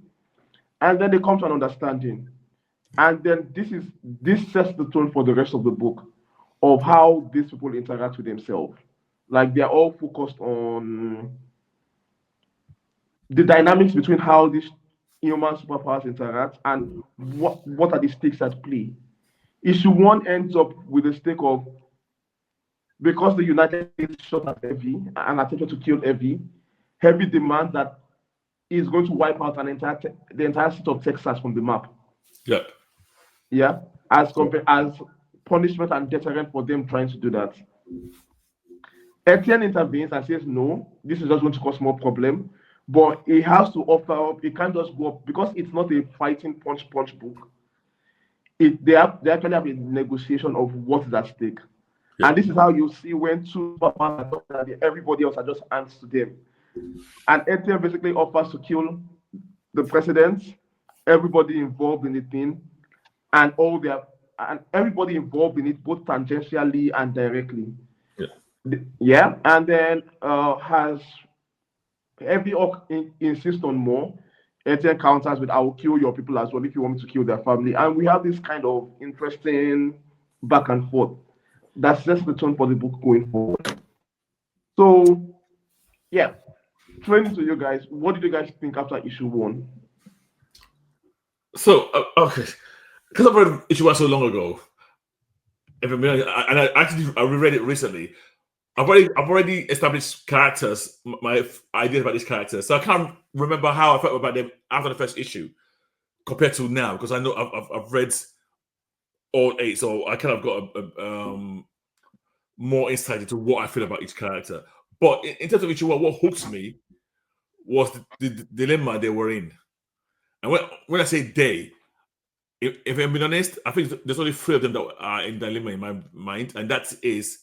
And then they come to an understanding. And then this sets the tone for the rest of the book of how these people interact with themselves. Like they're all focused on the dynamics between how these human superpowers interact and what are the stakes at play. Issue 1 ends up with the stake of, because the United States shot at Heavy and attempted to kill Heavy demands that is going to wipe out the entire state of Texas from the map. Yep. Yeah, as punishment and deterrent for them trying to do that. Etienne intervenes and says, no, this is just going to cause more problem. But it has to offer up, it can't just go up, because it's not a fighting punch book. They actually have a negotiation of what is at stake. Yeah. And this is how you see when two superpowers are talking, everybody else are just ants to them. And Etienne basically offers to kill the president, everybody involved in the thing, and everybody involved in it, both tangentially and directly. Yeah, and then has Heavy insist on more. Etienne counters with, I will kill your people as well if you want me to kill their family. And we have this kind of interesting back and forth that sets the tone for the book going forward. So, yeah, training to you guys. What did you guys think after issue 1? So, okay, because I've read issue 1 so long ago, and I reread it recently. I've already established characters, my ideas about these characters. So I can't remember how I felt about them after the first issue compared to now, because I know I've read all 8, so I kind of got a more insight into what I feel about each character. But in terms of issue 1, what hooked me was the dilemma they were in. And when I say they, if I'm being honest, I think there's only 3 of them that are in dilemma in my mind, and that is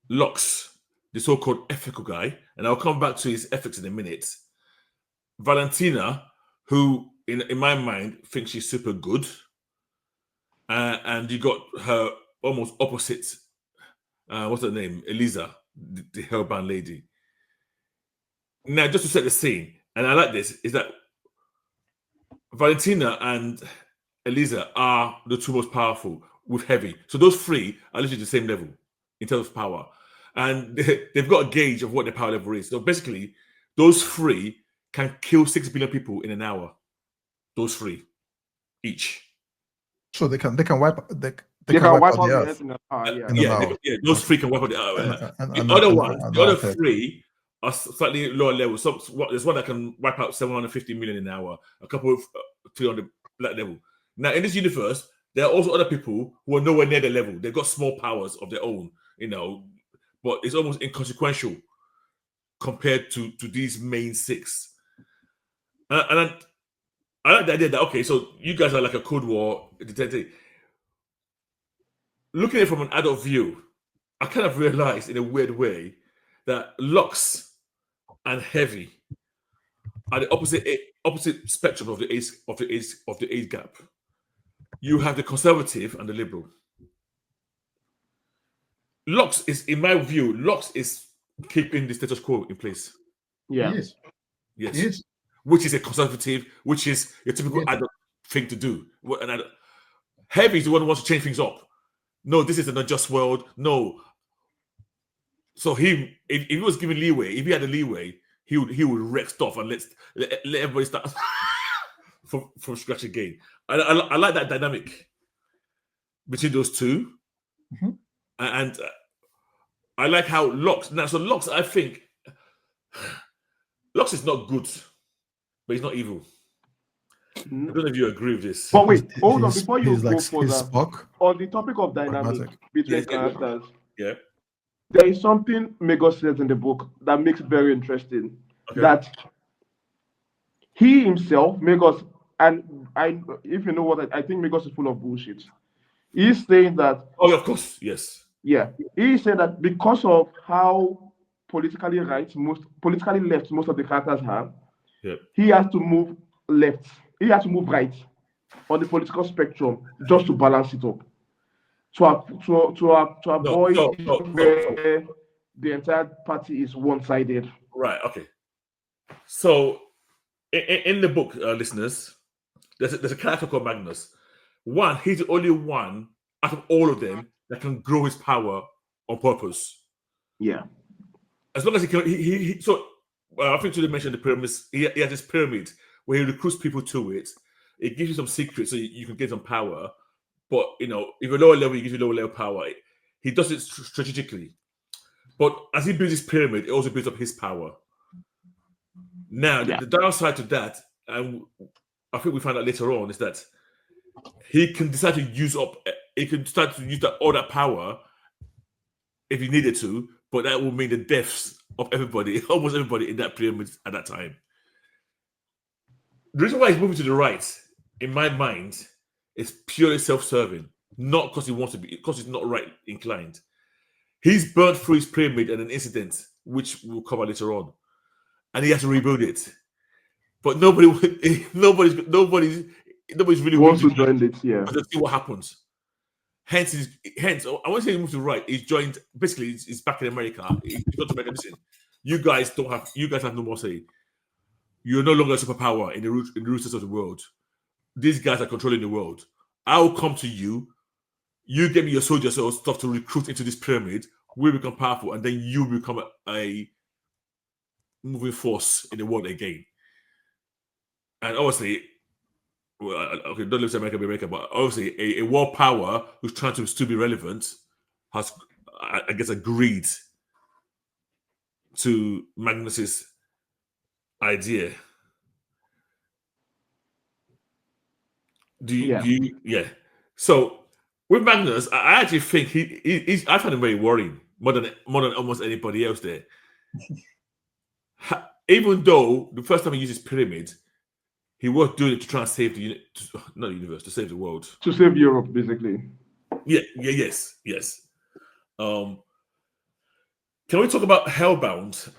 Lux, the so-called ethical guy, and I'll come back to his ethics in a minute. Valentina, who in my mind thinks she's super good, and you got her almost opposite. What's her name? Eliza, the hellbound lady. Now, just to set the scene, and I like this, is that Valentina and Eliza are the 2 most powerful with Heavy. So those 3 are literally the same level in terms of power. And they've got a gauge of what their power level is. So basically, those 3 can kill 6 billion people in an hour. Those 3 each. So they can wipe they can wipe out the earth. earth in an hour. Those 3 can wipe out the earth. The other ones, the other 3 are slightly lower level. So there's one that can wipe out 750 million an hour, a couple of 300 that level. Now in this universe, there are also other people who are nowhere near the level. They've got small powers of their own, but it's almost inconsequential compared to these main 6. And I like the idea that, okay, so you guys are like a Cold War detective. Looking at it from an adult view, I kind of realized in a weird way that Lux and Heavy are the opposite spectrum of the age gap. You have the conservative and the liberal. Lux is, in my view, Lux is keeping the status quo in place. Yeah. He is. Yes. He is. Which is a conservative, which is a typical adult thing to do. Heavy is the one who wants to change things up. No, this is an unjust world. No. So if he was given leeway, if he had the leeway, he would wreck stuff and let everybody start from scratch again. I like that dynamic between those 2. Mm-hmm. And I like how Lux. Now, so Lux, I think Lux is not good, but he's not evil. I don't know if you agree with this. But wait, hold on. Before you go like further, on the topic of dynamic between characters, there is something Megos says in the book that makes it very interesting. Okay. That he himself, Megos, and if you know what, I think Megos is full of bullshit. He's saying that. Oh, of course, yes. Yeah, he said that because of how politically left most of the characters have, he has to move left. He has to move right on the political spectrum just to balance it up. To avoid where the entire party is one-sided. Right. Okay. So, in the book, listeners, there's a character called Magnus. He's the only one out of all of them that can grow his power on purpose. Yeah. As long as he can, so I think you mentioned the pyramids. He has this pyramid where he recruits people to it. It gives you some secrets so you can get some power. But if you're lower level, he gives you lower level power. He does it strategically. But as he builds his pyramid, it also builds up his power. Now, the downside to that, and I think we find out later on, is that he can decide to use up. He can start to use all that power if he needed to, but that will mean the deaths of everybody, almost everybody in that pyramid at that time. The reason why he's moving to the right, in my mind, is purely self-serving, not because he wants to be, because he's not right inclined. He's burnt through his pyramid in an incident, which we'll cover later on, and he has to rebuild it. But nobody's really wants to join it. Yeah, to see what happens. Hence, I want to say he moved to the right. He's joined. Basically, he's back in America. He's got to make a decision. You guys have no more say. You're no longer a superpower in the root of the world. These guys are controlling the world. I will come to you. You get me your soldiers or stuff to recruit into this pyramid, will become powerful, and then you become a moving force in the world again. And obviously, well, okay, don't live to America, be America, but obviously, a world power who's trying to still be relevant has, I guess, agreed to Magnus's idea. Do you? Yeah. So with Magnus, I actually think he's. I find him very worrying more than almost anybody else there. Even though the first time he uses pyramid, he was doing it to try and save not the universe, to save the world, to save Europe, basically. Yes. Can we talk about Hellbound?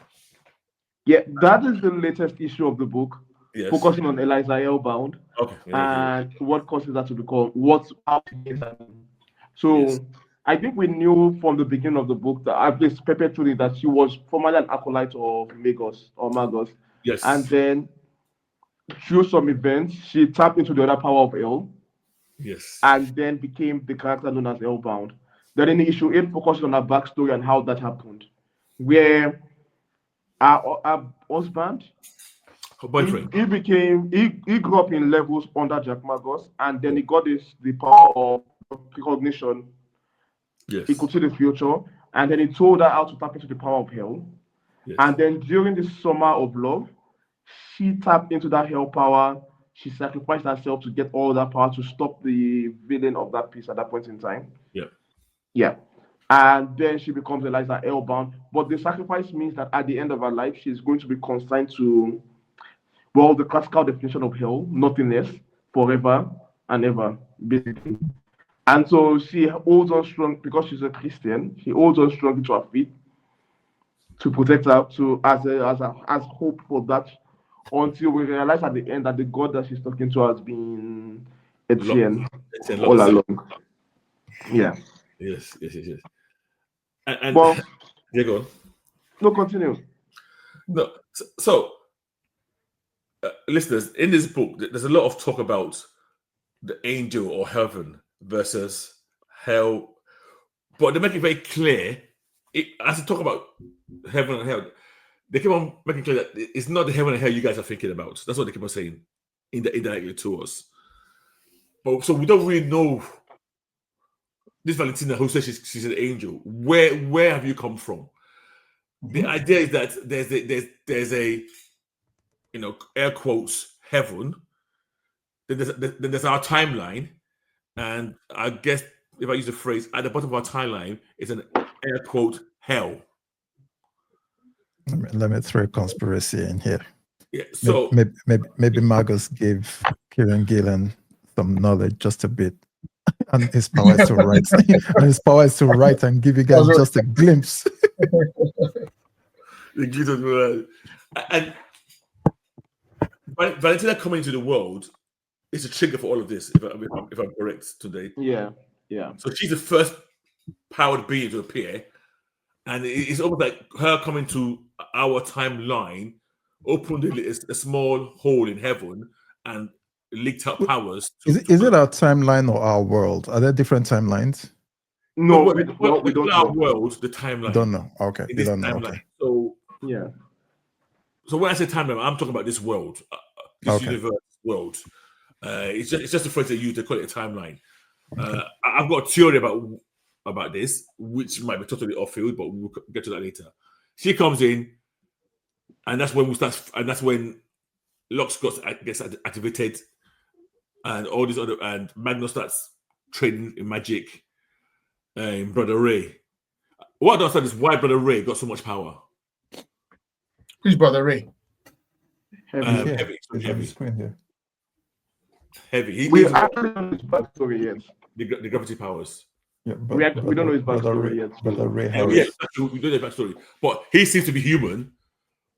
Yeah, that is the latest issue of the book, focusing on Eliza Hellbound and what causes her to become how she gets her name. So I think we knew from the beginning of the book that at least perpetually that she was formerly an acolyte of Magus. Yes. And then through some events, she tapped into the other power of Hell. Yes. And then became the character known as Hellbound. Then in issue 8 focuses on her backstory and how that happened. Where our husband, her boyfriend, he grew up in levels under Jack Magus, and then he got the power of recognition. Yes. He could see the future, and then he told her how to tap into the power of hell. Yes. And then during the summer of love, she tapped into that hell power. She sacrificed herself to get all that power to stop the villain of that piece at that point in time. Yeah. And then she becomes Eliza Hellbound. But the sacrifice means that at the end of her life, she's going to be consigned to, well, the classical definition of hell, nothingness, forever and ever, basically. And so she holds on strong, because she's a Christian, she holds on strongly to her faith to protect her, as hope for that, until we realize at the end that the God that she's talking to has been Etienne all along. Yeah. Yes. And well, yeah, go on. No, continue. No, so listeners, in this book, there's a lot of talk about the angel or heaven versus hell, but they make it very clear. As they talk about heaven and hell, they keep on making clear that it's not the heaven and hell you guys are thinking about. That's what they keep on saying indirectly to us. But so we don't really know this Valentina who says she's an angel. Where have you come from? The idea is that there's a air quotes heaven. Then there's our timeline, and I guess if I use the phrase at the bottom of our timeline is an air quote hell. Let me throw a conspiracy in here. Yeah. So maybe Magus gave Kieran Gillen some knowledge, just a bit, and his power is to write. And his power is to write and give you guys just a glimpse. And Valentina coming into the world is a trigger for all of this, if I'm correct today. Yeah. So she's the first powered being to appear, and it's almost like her coming to our timeline opened a small hole in heaven and leaked her powers. Is it our timeline or our world? Are there different timelines? No, we don't our know. world, the timeline. Don't know. Okay. We don't know. Okay. So yeah. So when I say timeline, I'm talking about this world, this universe world. It's just a phrase they use. They call it a timeline. I've got a theory about this, which might be totally off field, but we'll get to that later. She comes in, and that's when we start, and that's when Lux gets activated, and all these other, and Magnus starts training in magic. Brother Ray. What I don't understand is why Brother Ray got so much power. Who's Brother Ray? Heavy. We actually don't know his backstory yet. The gravity powers. Yeah, we don't know his backstory yet. Brother Ray Yeah, we don't know his backstory. But he seems to be human.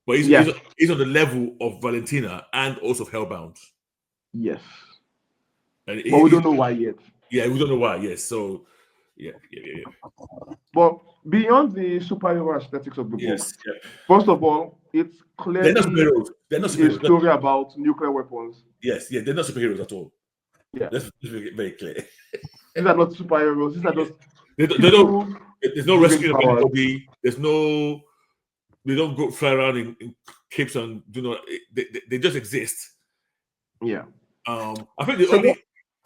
But he's on the level of Valentina and also of Hellbound. Yes. And but we don't know why yet. Yeah, we don't know why. Yes. So, yeah. But beyond the superhero aesthetics of the book, first of all, it's clearly they're not superheroes. A story about nuclear weapons. Yes, they're not superheroes at all. Yeah. Let's make it very clear. These are not superheroes. These are just they don't There's no rescue of anybody. There's no. They don't go fly around in capes and they just exist. Yeah. I think the only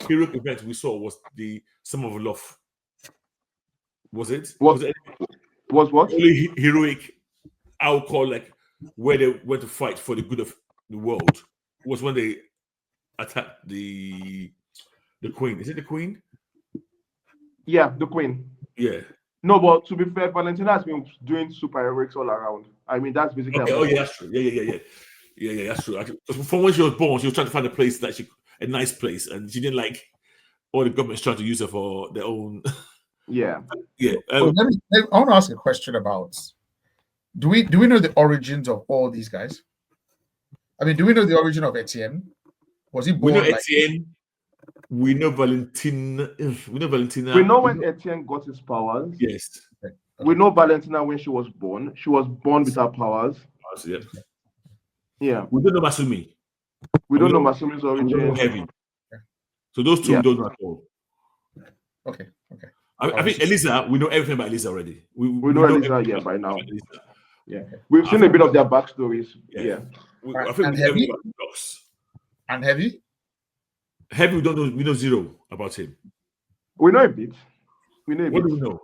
heroic event we saw was the Summer of Love. Was it? Was what? The only heroic, I would call, like, where they went to fight for the good of the world was when they attacked the Queen. Is it the Queen? Yeah, the Queen. Yeah. No, but to be fair, Valentina has been doing super heroics all around. I mean, that's basically. Okay. Oh yeah, that's true. Yeah, that's true. Actually, from when she was born, she was trying to find a nice place, and she didn't like all the governments trying to use her for their own. Yeah. Yeah. I want to ask a question about. Do we know the origins of all these guys? I mean, do we know the origin of Etienne? Was he born? We know Etienne. We know Valentina. We know Valentina. We know when Etienne got his powers. Yes. Okay. We know Valentina when she was born. She was born with her powers. Yeah. Yeah. We don't know Masumi. We don't know Masumi's We don't know origin. Heavy. So those two we don't know at all. Okay. I think Elisa, we know everything about Elisa already. We know Elisa, yeah, by now. Elisa. Yeah. We've seen a bit of their backstories. Yeah. I think we know everything about Docs. And Heavy? Heavy, we don't know. We know zero about him. We know a bit. We know a bit. What do we know?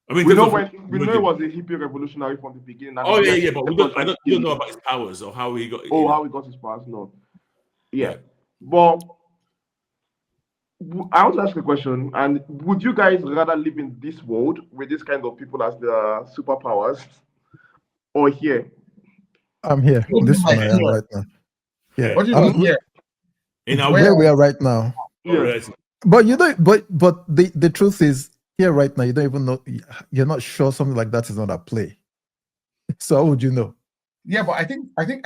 I mean, we know it was a hippie revolutionary from the beginning. But we don't know about his powers or how he got. How he got his powers? No. Yeah. But I want to ask a question. And would you guys rather live in this world with this kind of people as the superpowers, or here? I'm here. This one I am right now. Yeah. What do you mean here? Where we are right now. Yeah. But you know, but the truth is, here right now, you don't even know. You're not sure something like that is not at play. So how would you know? Yeah, but I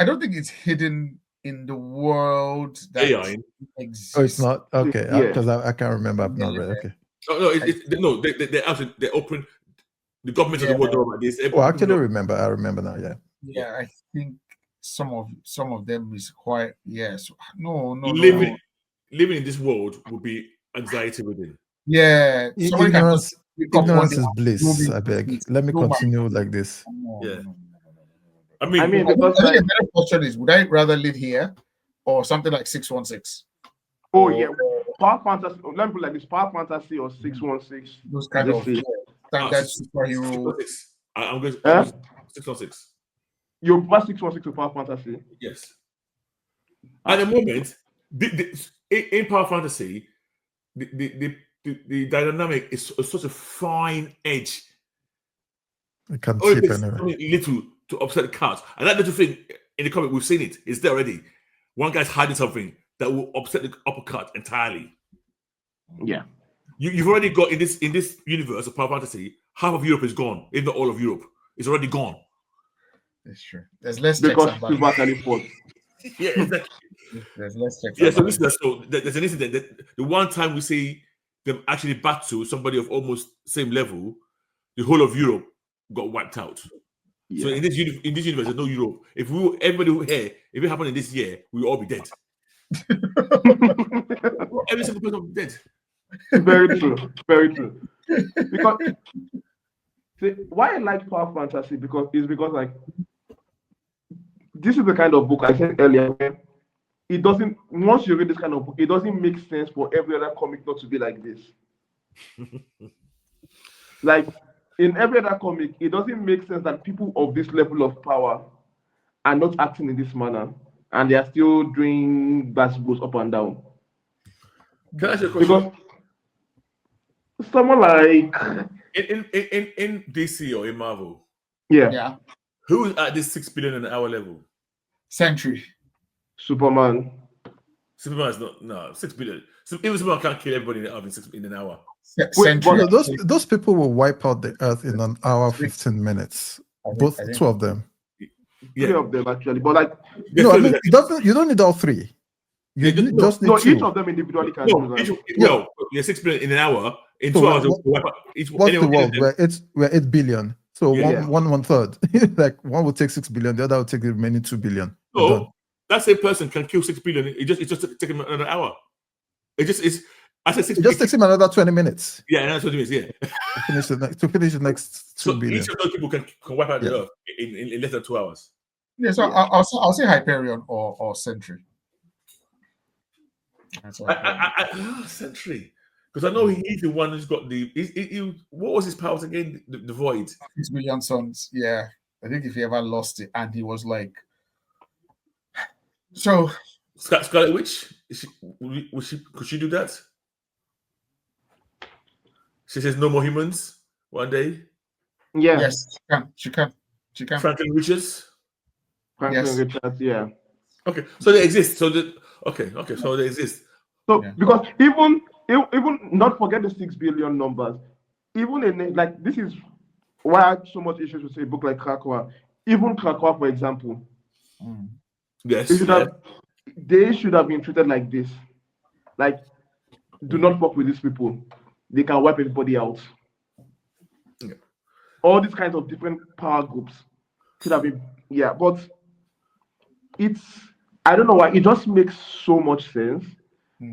don't think it's hidden in the world that exists. Oh, it's not okay because I can't remember. I've not read. Okay. No, they're open. The government of the world know about this. Oh, I actually remember. I remember now. Yeah. Yeah, I think some of them is quite No. Living in this world would be anxiety within. Yeah, ignorance is bliss. I beg. Let me continue like this. Yeah. I mean, because the better question is: would I rather live here or something like 616? Oh yeah, Power Fantasy. Let me put it like this: Power Fantasy or 616. Those kind of standard superhero. I'm going 616. You prefer 616 to Power Fantasy? Yes. At the moment, in Power Fantasy, the dynamic is such a fine edge. It can tip anyway. Little to upset the cards, and that little thing in the comic, we've seen it. It's there already. One guy's hiding something that will upset the uppercut entirely. Yeah. You've already got in this universe of Power Fantasy, half of Europe is gone, if not all of Europe. It's already gone. It's true. There's less because yeah, exactly. There's less checks. Yeah, so there's an incident that the one time we see them actually battle somebody of almost same level, the whole of Europe got wiped out. Yeah. So in this universe, there's no Europe. If it happened in this year, we would all be dead. Every single person would be dead. Very true. Very true. Because why I like Power Fantasy because like this is the kind of book I said earlier where it doesn't, once you read this kind of book, it doesn't make sense for every other comic not to be like this. Like in every other comic, it doesn't make sense that people of this level of power are not acting in this manner and they are still doing basketballs up and down. Can I ask you a question? Because someone like in DC or in Marvel, yeah, who is at this 6 billion an hour level? Sentry. Superman is not 6 billion. So even Superman can't kill everybody in the earth in an hour. Sentry. Those people will wipe out the earth in an hour 15 minutes. Both two of them. Yeah. 3 of them actually, but like you don't need all 3. You just need 2. Each of them individually can do that. 6 billion in an hour. In 2 hours, what's the world where 8 billion? So one third. Like one will take 6 billion, the other will take the remaining 2 billion. So that same person can kill 6 billion. It's just taking another hour. It's I said 6 It just takes him another 20 minutes. Yeah, another 20 minutes. Yeah. to finish the next 2 so billion. Each of those people can wipe out the Earth in less than 2 hours. Yeah, so I'll say Hyperion or Sentry. Sentry, because I know he's the one who's got the. What was his powers again? The void. 6 million suns. Yeah, I think if he ever lost it, and he was like, so Scarlet Witch. Could she do that? She says no more humans one day. Yeah. Yes, she can. Franklin Richards. Richards. Yeah. Okay, so they exist. So so they exist. So because even not forget the 6 billion numbers. Even in like this is why I had so much issues with a book like Krakoa. Even Krakoa, for example. Yes. They should have been treated like this. Like, do not fuck with these people. They can wipe everybody out. Yeah. All these kinds of different power groups could have been, but I don't know why, it just makes so much sense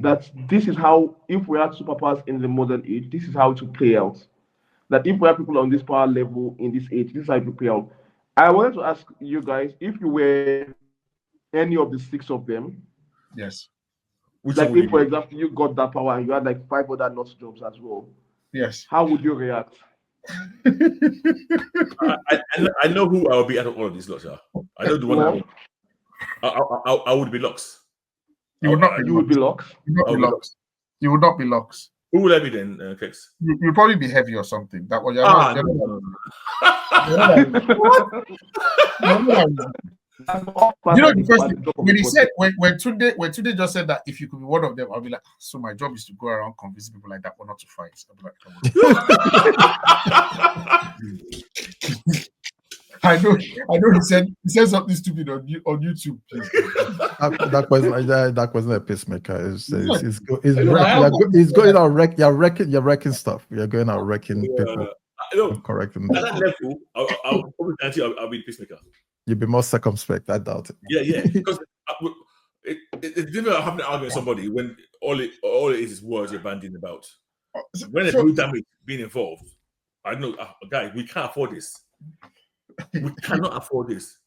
that this is how, if we had superpowers in the modern age, this is how it would play out. That if we have people on this power level in this age, this is how it would play out. I wanted to ask you guys, if you were any of the 6 of them, yes. Like if, for example, you got that power and you had like 5 other nut jobs as well. Yes. How would you react? I know who I will be out of all of these lots. I know the one I would be Lux. You would not be. You would be Lux. You would not be Lux. Who would I be then, Kex? You'd probably be Heavy or something. That was You know the first thing when he said when Tunde just said that if you could be one of them, I'll be like, so my job is to go around convincing people like that or not to fight. I'll be like, come on. I know. He said something stupid on YouTube. That wasn't a pacemaker. He's going out you're wrecking stuff. You're going out wrecking people. Correct. At that level, I'll be the pacemaker. You'll be more circumspect. I doubt it. Yeah. Because it's difficult having to argue with somebody when all it is words you're banding about. When there's real damage being involved, I know, guys, we can't afford this. We cannot afford this.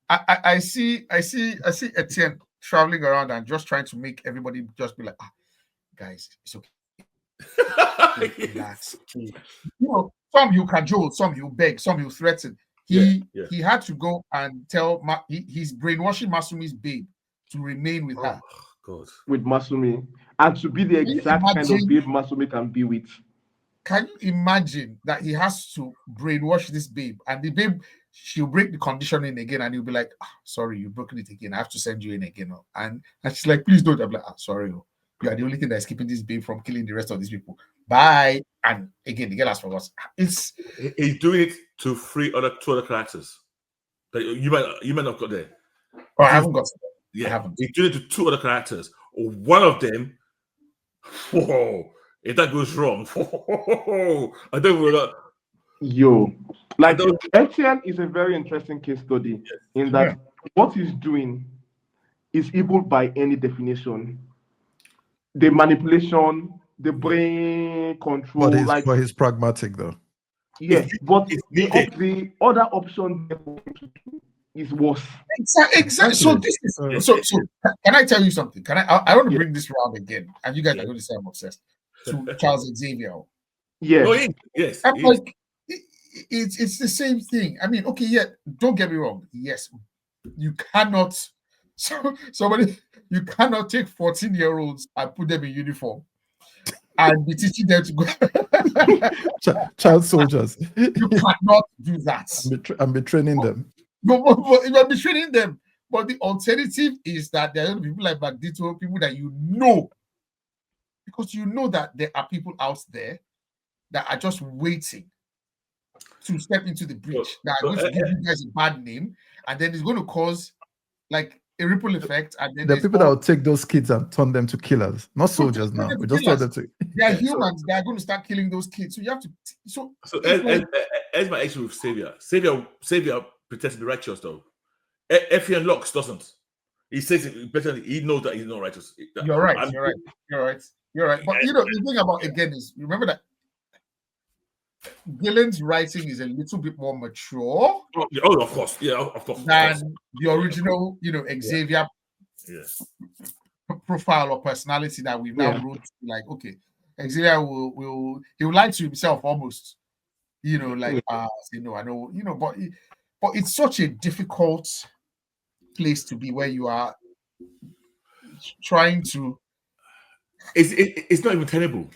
I see Etienne traveling around and just trying to make everybody just be like, guys, it's okay. Relax. You know, some you cajole, some you beg, some you threaten. He had to go and tell he's brainwashing Masumi's babe to remain with her. God. With Masumi, and to be the exact kind of babe Masumi can be with. Can you imagine that he has to brainwash this babe, and the babe, she'll break the conditioning again, and he'll be like, sorry, you've broken it again. I have to send you in again. And she's like, please don't. I'm like, sorry. You are the only thing that's keeping this babe from killing the rest of these people. Bye. And again, the girl has forgotten. He's doing it to free two other characters. That you might not got there. Oh, I haven't got to that. Yeah, I haven't. He's doing it to 2 other characters. One of them, if that goes wrong, I don't know. Etienne is a very interesting case study in that what he's doing is evil by any definition. The manipulation, the brain control. But he's pragmatic though. Yes, but the other option is worse. Exactly. So this is so. Can I tell you something? I want to bring this round again, and you guys are going to say I'm obsessed. To Charles Xavier. Yes. Yes. I'm like, it's the same thing. I mean, okay, don't get me wrong. Yes, you cannot. You cannot take 14-year-olds and put them in uniform and be teaching them to go. Child soldiers. You cannot do that. And be training them. But you might be training them. But the alternative is that there are people like Magneto, people that you know. Because you know that there are people out there that are just waiting to step into the breach. That are going to give you guys a bad name, and then it's going to cause like a ripple effect. And then the people that will take those kids and turn them to killers, not soldiers now. We just told them to. They are humans. They are going to start killing those kids. So you have to. As my issue with Savior pretends to be righteous though. Effie and Lux doesn't. He says it better. He knows that he's not righteous. You're right. You're right. But the thing about again is, remember that Gillen's writing is a little bit more mature. Oh, of course, yeah, of course. Than the original, Xavier profile or personality that we've now wrote. Like, okay, Xavier he will lie to himself almost. Say no, I know, but it's such a difficult place to be where you are trying to. It's not even tenable.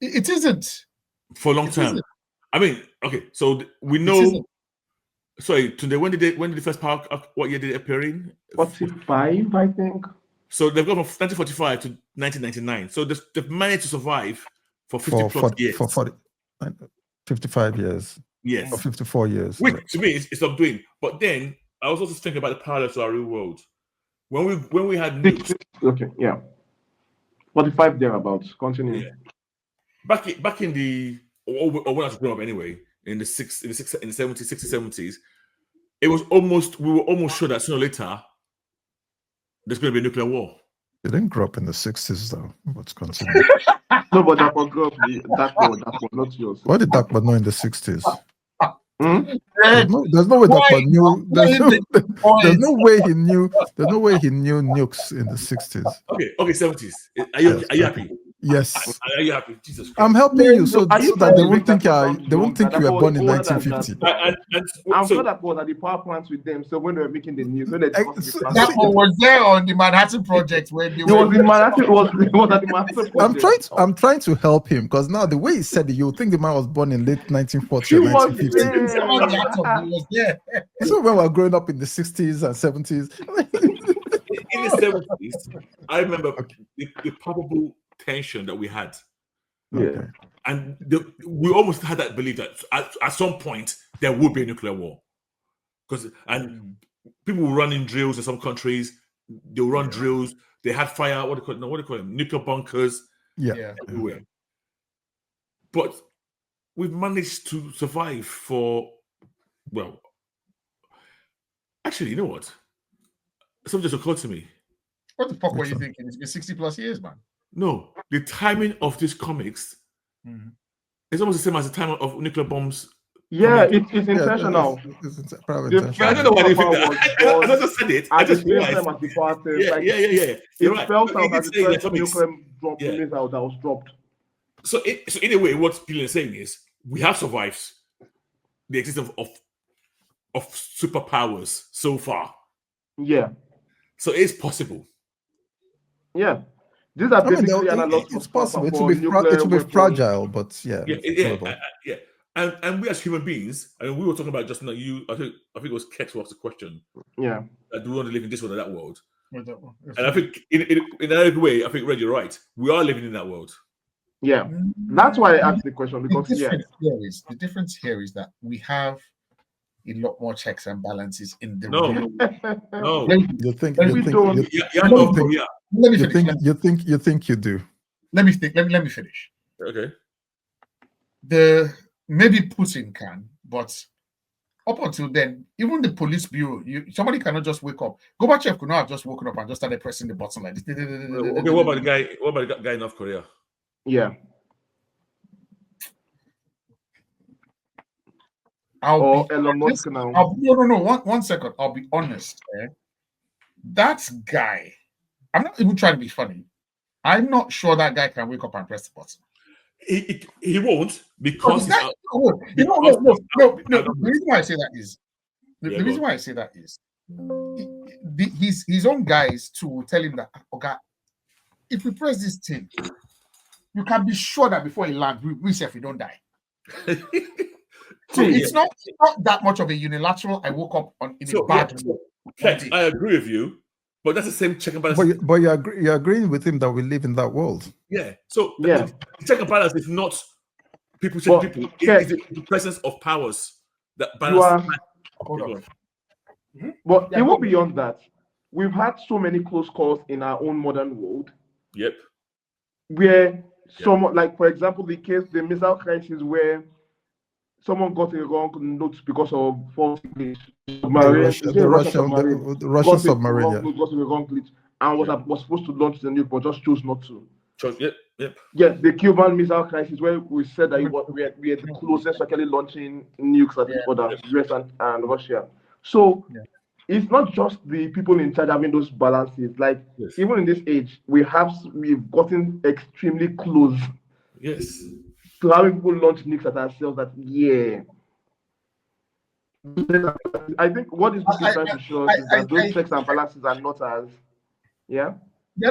It isn't for a long time. I mean, okay, so we know. Sorry, Tunde, when did the first power? What year did it appear in? 45, I think. So they've gone from 1945 to 1999. So they've managed to survive for 50 plus years. For 55 years. Yes. Or 54 years. Which to me it's subduing. But then I was also thinking about the parallel to our real world. When we had nukes. Okay, yeah. 45 thereabouts. Continue. Yeah. Back in the or when I was growing up anyway, in the 70s, 60s, 70s, we were almost sure that sooner or later there's going to be a nuclear war. You didn't grow up in the 60s, though. What's considered? No, but that was that one, not yours. Why did Dakpa know in the 60s? Hmm? There's no way Dakpa knew. There's no way he knew. There's no way he knew nukes in the 60s. Okay, 70s. Are you happy? Yes. Are you happy? Jesus Christ. I'm helping you so that they won't think you were born in older 1950. I'm sure that was at the power plants with them. So when they were making the news, when they that was there on the Manhattan Project when they were. It was at the Manhattan Project. I'm trying to help him because now the way he said it, you would think the man was born in late 1940 or 1950. He was there. So when we were growing up in the 60s and 70s. In the 70s, I remember the palpable tension that we had. Yeah. And we almost had that belief that at some point there would be a nuclear war. And people were running drills in some countries. They will run drills. They had fire, what do you call them? Nuclear bunkers everywhere. But we've managed to survive for, well, actually, you know what? Something just occurred to me. What the fuck were you thinking? It's been 60 plus years, man. No, the timing of these comics is almost the same as the time of nuclear bombs. Yeah, it's intentional. I don't know why they think that. I just said it. I just realized. Yeah. It felt like the first nuclear missile that was dropped. So in a way, what Gillian is saying is we have survived the existence of superpowers so far. Yeah. So it's possible. Yeah. These are basically analogs. It's possible. It will be fragile, but yeah. And we as human beings, I mean, we were talking about just now. I think it was Ket who asked the question. Yeah. Do we want to live in this world or that world? And I think in another way, I think Red, you're right. We are living in that world. Yeah. That's why I asked the question because the difference here is that we have a lot more checks and balances in the room. No. You think you do. Let me think. Let me finish. Okay. Maybe Putin can, but up until then, even the police bureau, somebody cannot just wake up. Gorbachev could not have just woken up and just started pressing the button like this. Okay, what about the guy in North Korea? Yeah. Elon Musk now. No. One second. I'll be honest. That guy, I'm not even trying to be funny. I'm not sure that guy can wake up and press the button. He won't because no. The reason why I say that is the reason why I say that is his own guys too will tell him that, okay, if we press this thing, you can be sure that before he lands, we say if we don't die. So it's not that much of a unilateral. I woke up in a bad mood. I agree with you, but that's the same check and balance. But you're agreeing with him that we live in that world. Yeah. So the check and balance is not people check people. It's the presence of powers that balance. Hold on. But even beyond that, we've had so many close calls in our own modern world. Yep. Where like for example, the missile crisis where someone got a wrong note because of false English. The Russian submarine, got a wrong glitch and was supposed to launch the nuke, but just chose not to. Yep. Yeah, the Cuban Missile Crisis, where we said that we had the closest actually launching nukes at each other, US and Russia. So it's not just the people in charge having those balances. Like even in this age, we've gotten extremely close. Yes. To having people launch nukes at ourselves. I think what is trying to show us is that those checks and balances are not as they're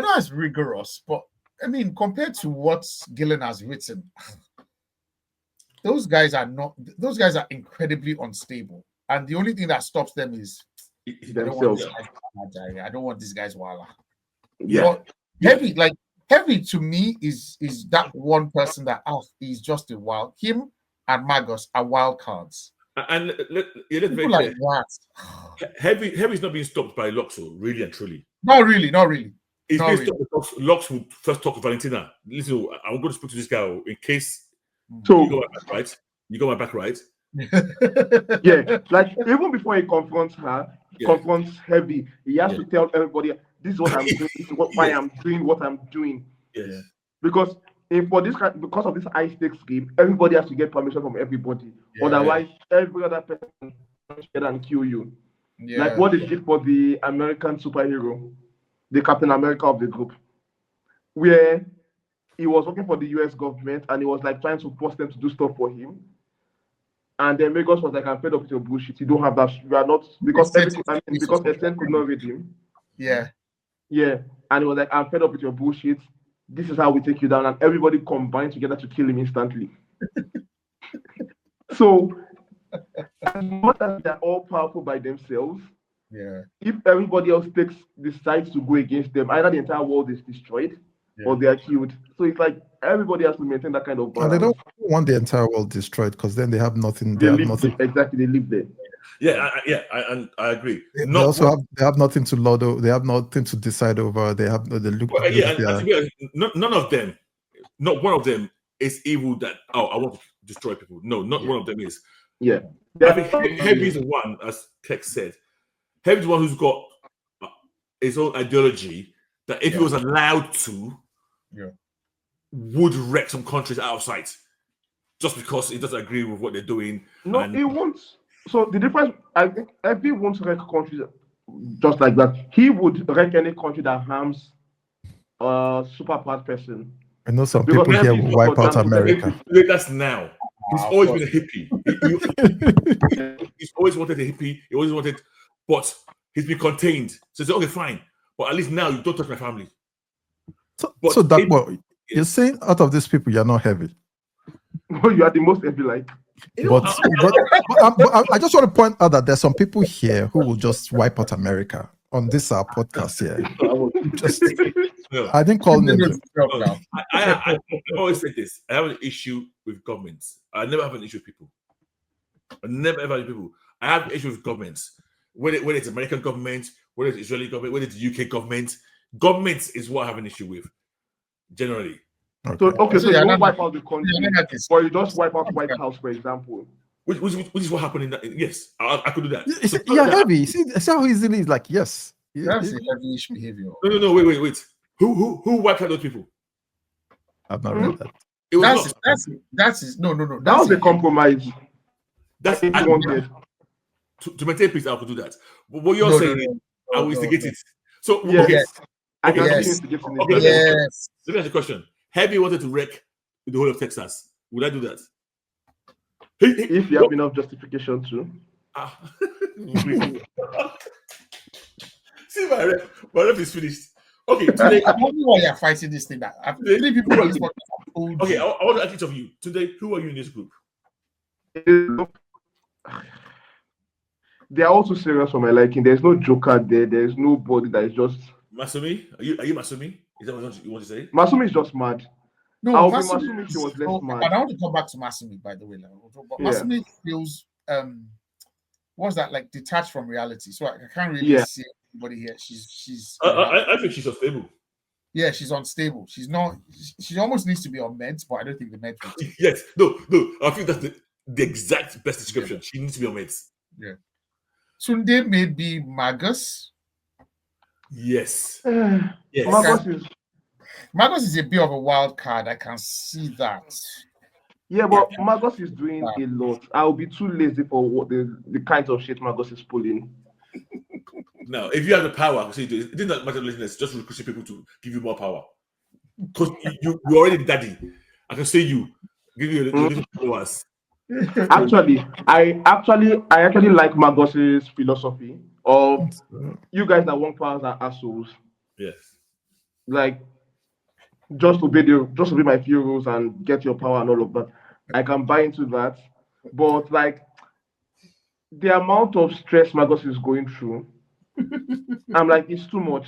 not as rigorous, but I mean, compared to what Gillen has written, those guys are incredibly unstable. And the only thing that stops them is themselves. I don't want these guys wala. Yeah. But Heavy to me is that one person that he's just a wild. Him and Magus are wild cards. And let's very like clear. That. Heavy's not being stopped by Loxo, really and truly. Not really. He's being stopped because Lox will first talk to Valentina. Listen, I'm going to speak to this guy in case you got my back right. You got my back right. Yeah, like even before he confronts Heavy, he has to tell everybody, this is what I'm doing, this is why I'm doing what I'm doing. Yes. Because because of this high stakes game, everybody has to get permission from everybody. Otherwise, every other person can kill you. Yeah. Like what they did for the American superhero, the Captain America of the group, where he was working for the US government and he was like trying to force them to do stuff for him. And then Magos was like, I'm fed up with your bullshit. You don't have that. You are not because Etienne could not read him. Yeah. Yeah. And he was like, I'm fed up with your bullshit. This is how we take you down. And everybody combined together to kill him instantly. So, as much as they're all powerful by themselves, if everybody else decides to go against them, either the entire world is destroyed or they are killed. So it's like everybody has to maintain that kind of balance. And they don't want the entire world destroyed because then they have nothing. Exactly, they live there. I agree. They have nothing to lord over. They have nothing to decide over. They have none of them, not one of them is evil. That I want to destroy people. No, not one of them is. Yeah, I think Heavy is the one, as Keck said. Heavy is the one who's got his own ideology that if he was allowed to, would wreck some countries out of sight, just because he doesn't agree with what they're doing. No, he won't. So the difference, I think, Heavy won't wreck countries just like that. He would wreck any country that harms a super powered person. I know some people here will wipe out America. That's now. He's always been a hippie. He's always wanted a hippie. He always wanted, but he's been contained. So it's okay, fine. But at least now you don't touch my family. So that boy, you're saying out of these people, you're not heavy. No, you are the most heavy, like. But I just want to point out that there's some people here who will just wipe out America on this podcast here. I didn't call them. I always say this. I have an issue with governments. I never have an issue with people. I never ever have people. I have an issue with governments. Whether it's American government, whether it's Israeli government, whether it's UK government. Governments is what I have an issue with, generally. So you won't wipe out the country, or you just wipe out White House, for example. Which is what happened in that. Yes, I could do that. Heavy. See how easily it's like, yes. That's a heavy-ish behavior. No, wait. Who wiped out those people? I've not read that. That was a compromise. That's wanted. To maintain peace, I could do that. But what you're saying, I will instigate it. So yes. Okay. Let me ask the question. Heavy wanted to wreck the whole of Texas. Would I do that? If you have enough justification to. See, my rep is finished. Okay, today. I don't know why you're fighting this thing. Three people on this podcast. Okay, I want to ask each of you. Today, who are you in this group? They are also serious for my liking. There's no joker there. There's nobody that is just. Masumi? Are you Masumi? Is that what you want to say? Masumi is just mad. No, I'll be Masumi if she was less mad. And I want to come back to Masumi, by the way. But Masumi feels what's that, like, detached from reality. So I can't really see anybody here. She's I think she's unstable. Yeah, she's unstable. She's not. She almost needs to be on meds, but I don't think the meds. Yes, no. I think the exact best description. She needs to be on meds. Yeah. Tunde may be Magus. Yes. Yes. Magus is a bit of a wild card. I can see that. Yeah, but Magus is doing a lot. I'll be too lazy for what the kinds of shit Magus is pulling. Now, if you have the power, so it doesn't matter laziness, just recruit people to give you more power. Because you're already the daddy. I can say you. Give you a little followers. Actually, I actually like Magos's philosophy of you guys that want powers are assholes. Yes. Like just obey my few rules and get your power and all of that. I can buy into that. But like the amount of stress Magos is going through, I'm like, it's too much.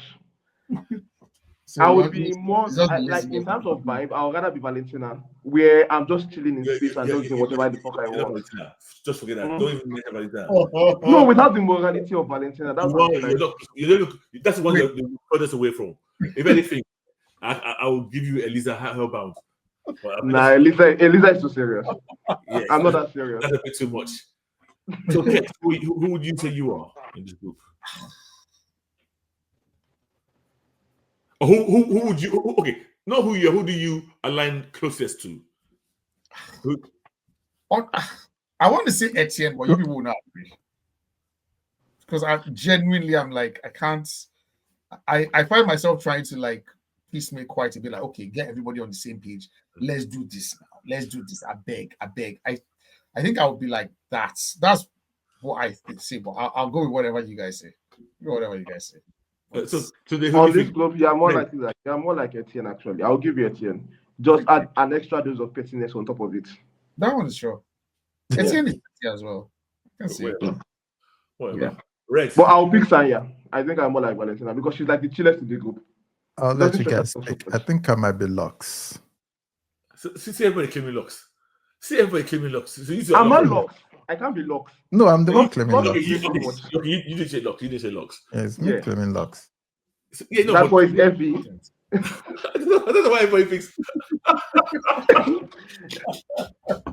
So I would be more like in terms of vibe, I would rather be Valentina, where I'm just chilling in space and just doing whatever the fuck I want. Just forget that. Don't even mention Valentina. No, without the morality of Valentina, that's that's the one you're furthest away from. If anything, I will give you Eliza Hellbound. Nah, Eliza is too serious. Yes, I'm not that serious. That's a bit too much. So, Kex, who would you say you are in this group? Who would you? Okay, not who you are. Who do you align closest to? I want to say Etienne, but you people will not agree. Because I'm like, I can't. I find myself trying to like piecemeal quite a bit. Like, okay, get everybody on the same page. Let's do this now. Let's do this. I beg. I think I would be like that. That's what I say. But I'll go with whatever you guys say. Whatever you guys say. So on this globe, you're more like Etienne. Actually, I'll give you Etienne. Just add an extra dose of pettiness on top of it. That one is sure. Etienne is petty as well. I can see it. Yeah. Right. But I'll pick Sanya. I think I'm more like Valentina because she's like the chillest in the group. I'll let you guys pick. I think I might be Lux. See everybody claiming Lux. I'm not Lux. I can't be Lux. No, I'm the one claiming Lux. You didn't say Lux. You didn't say Lux. Yeah, it's me claiming Lux. So, yeah, no, that's why it's heavy. I don't know why everybody thinks.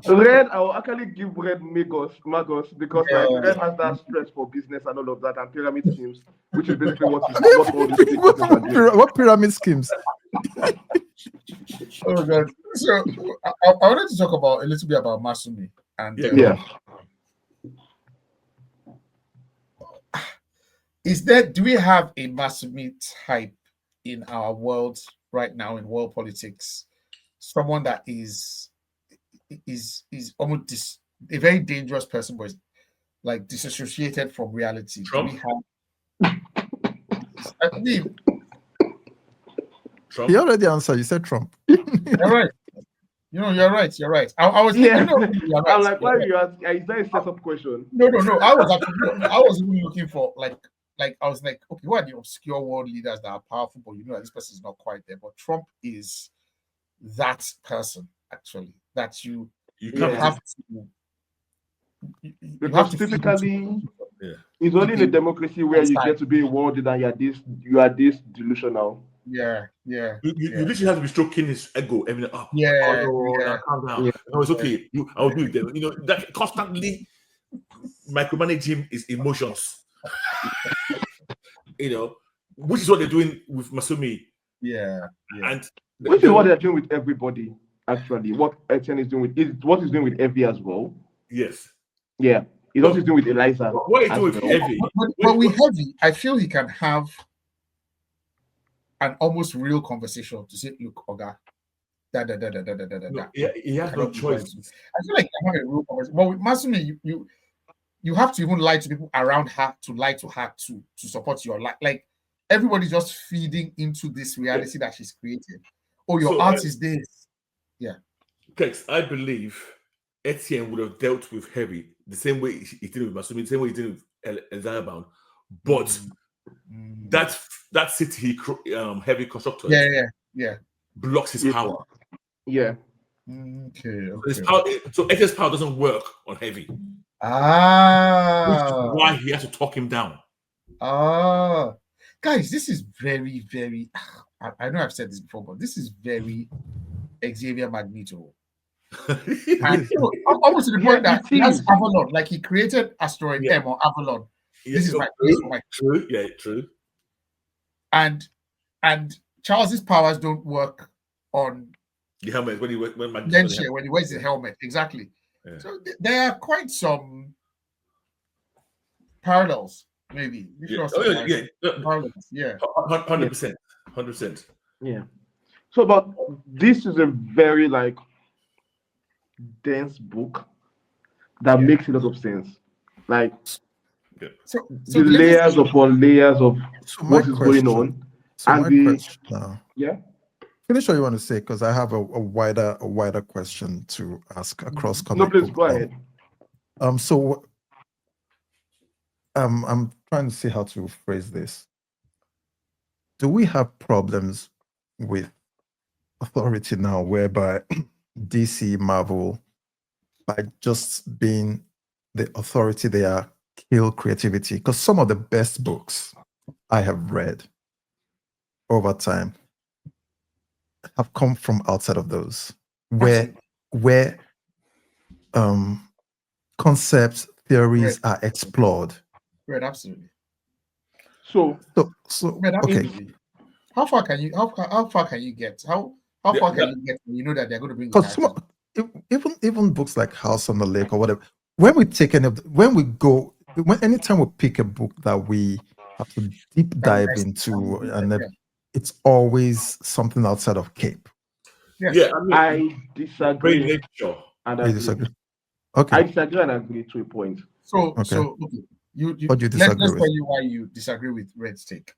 Red, I will actually give Red Magos because like Red has that stress for business and all of that and pyramid schemes, which is basically what what pyramid schemes? Oh god! So I wanted to talk about a little bit about Masumi and do we have a Masumi type in our world right now in world politics? Someone that is almost a very dangerous person, but is like disassociated from reality. Trump? Do we have? I mean, Trump. You already answered. You said Trump. You're right. You're right. I was thinking, you're right. I'm like, why you ask? Is that a setup question? No. I was even looking for like I was like, okay, what are the obscure world leaders that are powerful, but that this person is not quite there. But Trump is that person actually that you have to. Because typically, it's only in a democracy where you get to be a world leader and you are this delusional. Yeah. You literally have to be stroking his ego. I mean, calm down. Yeah. No, it's okay. I'll do it. That constantly micromanaging his emotions. Which is what they're doing with Masumi. Yeah. And which is what they're doing with everybody. Actually, what Etienne is doing what he's doing with Evie as well. Yes. Yeah. He's also doing with Eliza. What is doing with Evie? But with Heavy, I feel he can have an almost real conversation to say, look, Oga, He has no choice. I feel like you have a real conversation. But with Masumi, you have to even lie to people around her to lie to her to support your life. Like everybody's just feeding into this reality that she's created. Oh, your art is this. Yeah. Kex, I believe Etienne would have dealt with Heavy the same way he did with Masumi, the same way he did with Elizabeth, but that city Heavy constructed blocks his power. Yeah. Okay. So Etienne's power doesn't work on Heavy. Which is why he has to talk him down. Guys, this is very, very. I know I've said this before, but this is very Xavier Magneto. And almost to the point that he has Avalon, like he created Asteroid M or Avalon. This is my place for my true. Yeah, true. And Charles's powers don't work on the helmet when he wears the helmet. Exactly. Yeah. So there are quite some parallels, maybe. Parallels. Yeah. 100%. 100%. Yeah. So, but this is a very dense book that makes a lot of sense. So the layers upon layers of what is going on. So and my question now. Yeah. Finish what you want to say, because I have a wider question to ask across comic. No, please go ahead. So I'm trying to see how to phrase this. Do we have problems with authority now, whereby DC, Marvel, by just being the authority, they are kill creativity? Because some of the best books I have read over time have come from outside of those, where concepts, theories are explored. Right, absolutely. So okay. How far can you get? How far can you get when you know that they're going to bring the even books like House on the Lake or whatever, anytime we pick a book that we have to deep dive into, and it's always something outside of Cape. Yes. Yeah, I disagree. You disagree? Okay. I disagree and agree to a point. So what do you disagree with? Let's tell you why you disagree with Red's take.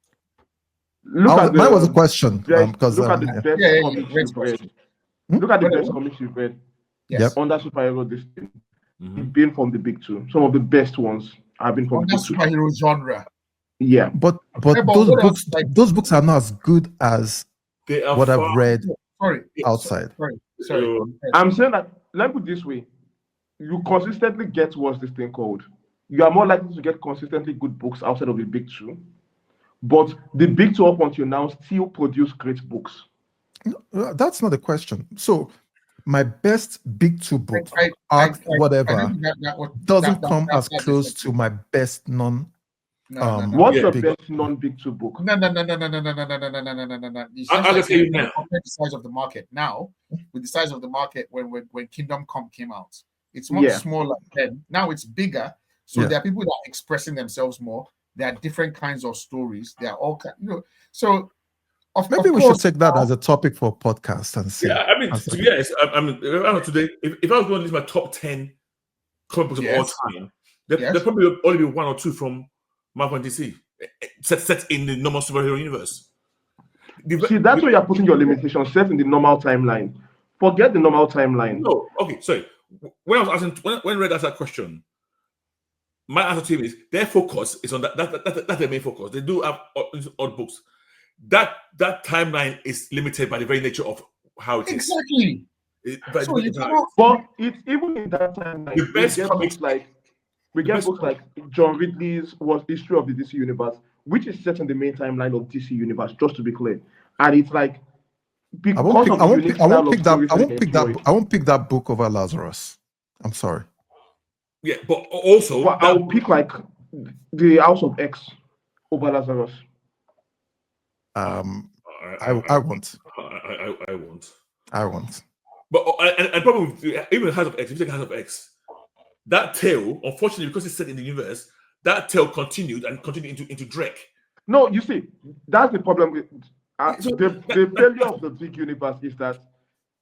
Mine was a question because look at the best comics you've read. Look at the best comics you've read. Yes. Under superhero, this thing. It's been from the big two. Some of the best ones have been from the big superhero genre. Yeah, but those books are not as good as what I've read outside. Sorry. I'm saying that, let me put it this way: you consistently get what's this thing called. You are more likely to get consistently good books outside of the big two, but the big two up until now still produce great books. No, that's not the question. So my best big two book, doesn't come as close to my best non. What's your best non-big two book? No. I'll just say now. Compare the size of the market now with the size of the market when Kingdom Come came out. It's much smaller then. Now it's bigger. So there are people that are expressing themselves more. There are different kinds of stories. They are all kind, So maybe we should take that as a topic for a podcast and see. Yeah, to be honest, today, if I was going to list my top 10 comic books of all time, there probably only be one or two from Marvel and DC set in the normal superhero universe. See, that's where you're putting your limitations, set in the normal timeline. Forget the normal timeline. No, okay, sorry. When I was asking, when Red asked that question, my answer to him is their focus is on that's their main focus. They do have odd books. That timeline is limited by the very nature of how it is. Exactly. But it's even in that timeline. The best comics we get books like John Ridley's was History of the DC Universe, which is set in the main timeline of DC Universe, just to be clear. And it's like I won't pick that book over Lazarus. I'm sorry. Yeah, but also I'll pick like the House of X over Lazarus. I won't. I won't. But and probably even House of X, if you take House of X, that tale, unfortunately, because it's set in the universe, that tale continued into Drake. No, you see, that's the problem with the failure of the big universe is that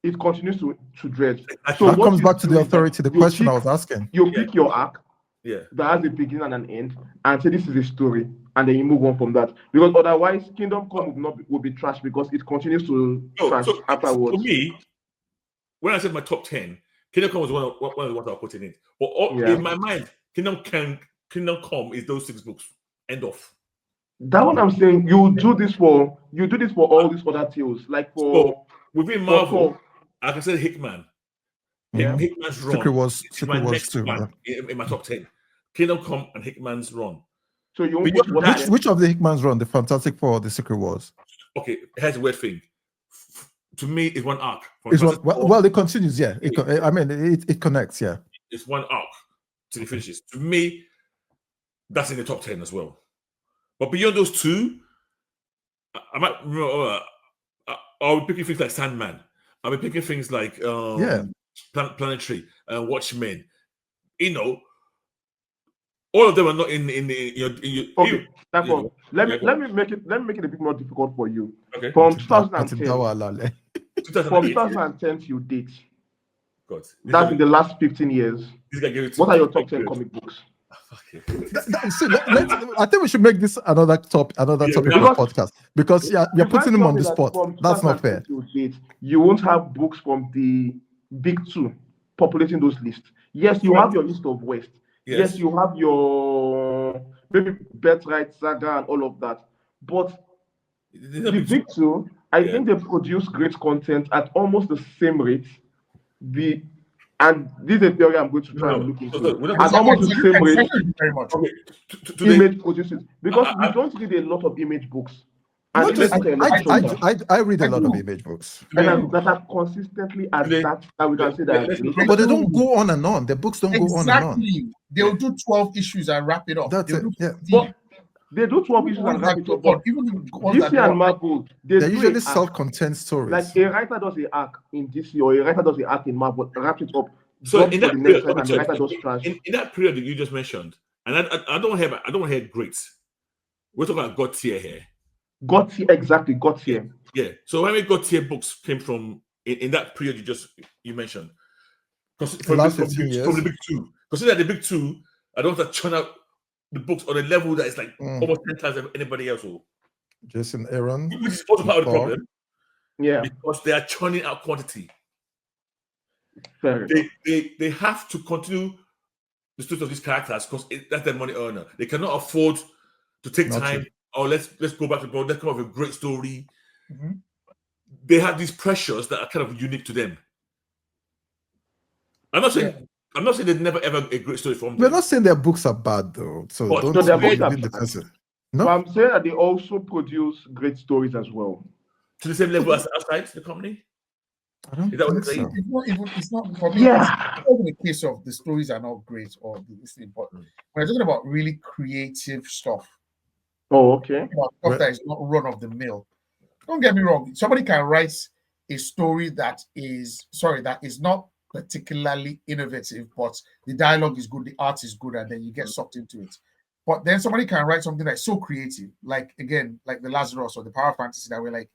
it continues to dread. So that comes back to the authority. The question I was asking. You pick your arc, that has a beginning and an end, and say this is a story, and then you move on from that. Because otherwise, Kingdom Come will be trash because it continues to trash afterwards. For me, when I said my top 10, Kingdom Come was one of the ones I was putting in. But in my mind, Kingdom Come is those 6 books. End of. That one I'm saying, you do this for all these other tales, like for within Marvel. Like I said, Hickman. Hickman's run. Secret Wars too. In my top 10. Kingdom Come and Hickman's run. So which of the Hickman's run? The Fantastic Four or the Secret Wars? Okay, here's a weird thing. to me, it's one arc. It's one, well, it continues, yeah. It connects, yeah. It's one arc till it finishes. To me, that's in the top 10 as well. But beyond those two, I might I'll be picking things like Sandman. I'll be picking things like Planetary, Watchmen. You know, all of them are not in the. Okay, therefore, let me make it a bit more difficult for you. Okay. From 2010 till date. God. That's in the last 15 years. What are your top 10 comic books? I think we should make this another topic of the podcast, because you're putting him on the spot. That's not fair. Date, you won't have books from the big two populating those lists. Yes, you have your list of West. Yes, you have your maybe Birthright Saga and all of that. But the big two, I think they produce great content at almost the same rate. And this is a theory I'm going to try and look into. At almost the same rate, image produces, because we don't read a lot of image books. I read a lot of image books. And that are consistently at that we can say that. But they don't go on and on. The books don't go on and on. They'll do 12 issues and wrap it up. That's it. Yeah. But they do 12 issues and wrap it up. But DC and Marvel, they're usually self-contained stories. Like a writer does an arc in DC or a writer does an arc in Marvel, wrap it up. So in that period, in that period that you just mentioned, and I don't hear greats. We're talking about God tier here. God tier, exactly. God tier. Yeah. So how many God tier books came from in that period you mentioned? From the big two. Consider the big two. I don't have to churn out the books on a level that is like almost 10 times anybody else will. Jason Aaron, which is also part of the problem. Yeah. Because they are churning out quantity. They have to continue the story of these characters because that's their money earner. They cannot afford to take time. Or let's go back to God. Let's come up with a great story. Mm-hmm. They have these pressures that are kind of unique to them. I'm not saying there's never ever a great story from them. We're not saying their books are bad though. So don't be defensive. No, but I'm saying that they also produce great stories as well. To the same level as outside the company? I don't think so. It's not for me. Yeah. It's not in the case of the stories are not great or this thing, but we're talking about really creative stuff. Oh, okay. Stuff that is not run of the mill. Don't get me wrong. Somebody can write a story that is not particularly innovative, but the dialogue is good, the art is good, and then you get sucked into it. But then somebody can write something that's so creative, like the Lazarus or the Power Fantasy, that we're like,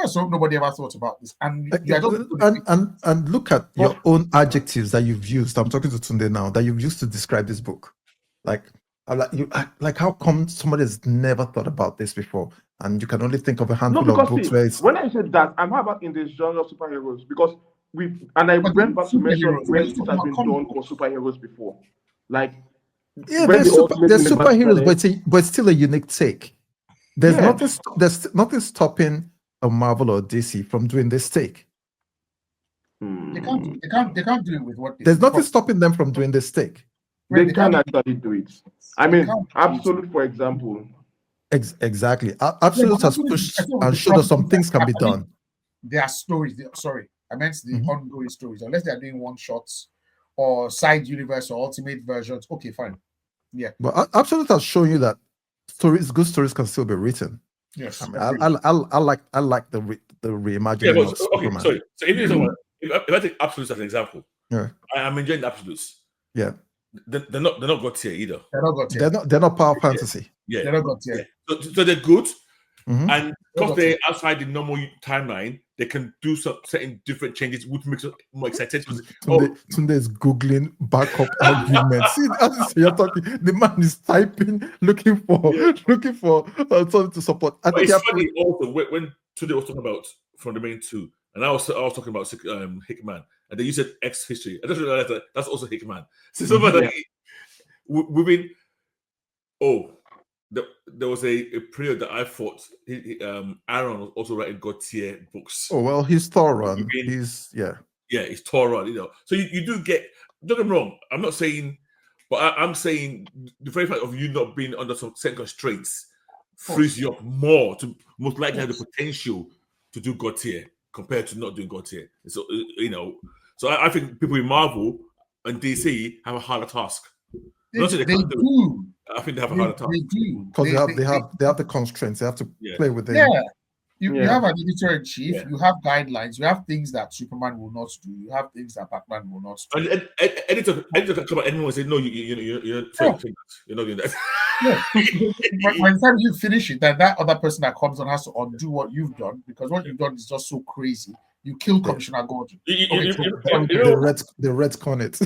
so nobody ever thought about this. And look at your own adjectives that you've used. I'm talking to Tunde now, that you've used to describe this book. Like how come somebody has never thought about this before, and you can only think of a handful of books where it's... When I said that, I'm talking about in the genre of superheroes, because I went back to mention when it has been done for superheroes before. Like, there's superheroes, but it's still a unique take. There's nothing stopping a Marvel or DC from doing this take. They can't do it with what there's nothing stopping them from doing this take. They can actually do it. I mean, Absolute, for example. Exactly. Absolute has pushed and showed us some things can be done. There are stories. I meant the ongoing stories. Unless they are doing one shots or side universe or ultimate versions. Okay, fine. Yeah. But Absolute has shown you that good stories can still be written. Yes. I like the reimagining of Superman. Sorry. So if I take Absolutes as an example, I'm enjoying the Absolutes. Yeah. They're not God tier either. They're not Power Fantasy. Yeah. They're not God tier. So they're good. Mm-hmm. And because they're outside the normal timeline, they can do some certain different changes, which makes it more exciting. Tunde is Googling backup arguments. See, as you're talking, the man is typing, looking for something to support. I think it's funny also when Tunde was talking about From the Main 2, and I was talking about Hickman, and then you said X History. I just realized that that's also Hickman. So we've been there was a period that I thought Aaron was also writing God tier books. Oh well, he's thorough. He's thorough. So you do get. Don't get me wrong. I'm not saying, but I'm saying the very fact of you not being under some certain constraints frees you up more to most likely have the potential to do God tier. compared to not doing God tier. So so I think people in Marvel and DC have a harder task. They do. I think they have a harder task. They do because they have the constraints. They have to play with them. Yeah. You have an editor-in-chief, you have guidelines, you have things that Superman will not do, you have things that Batman will not do. And editor can come at anyone and say, no, you're not doing that. Yeah. By the time you finish it, then that other person that comes on has to undo what you've done, because what you've done is just so crazy. You kill Commissioner Gordon. They retcon it.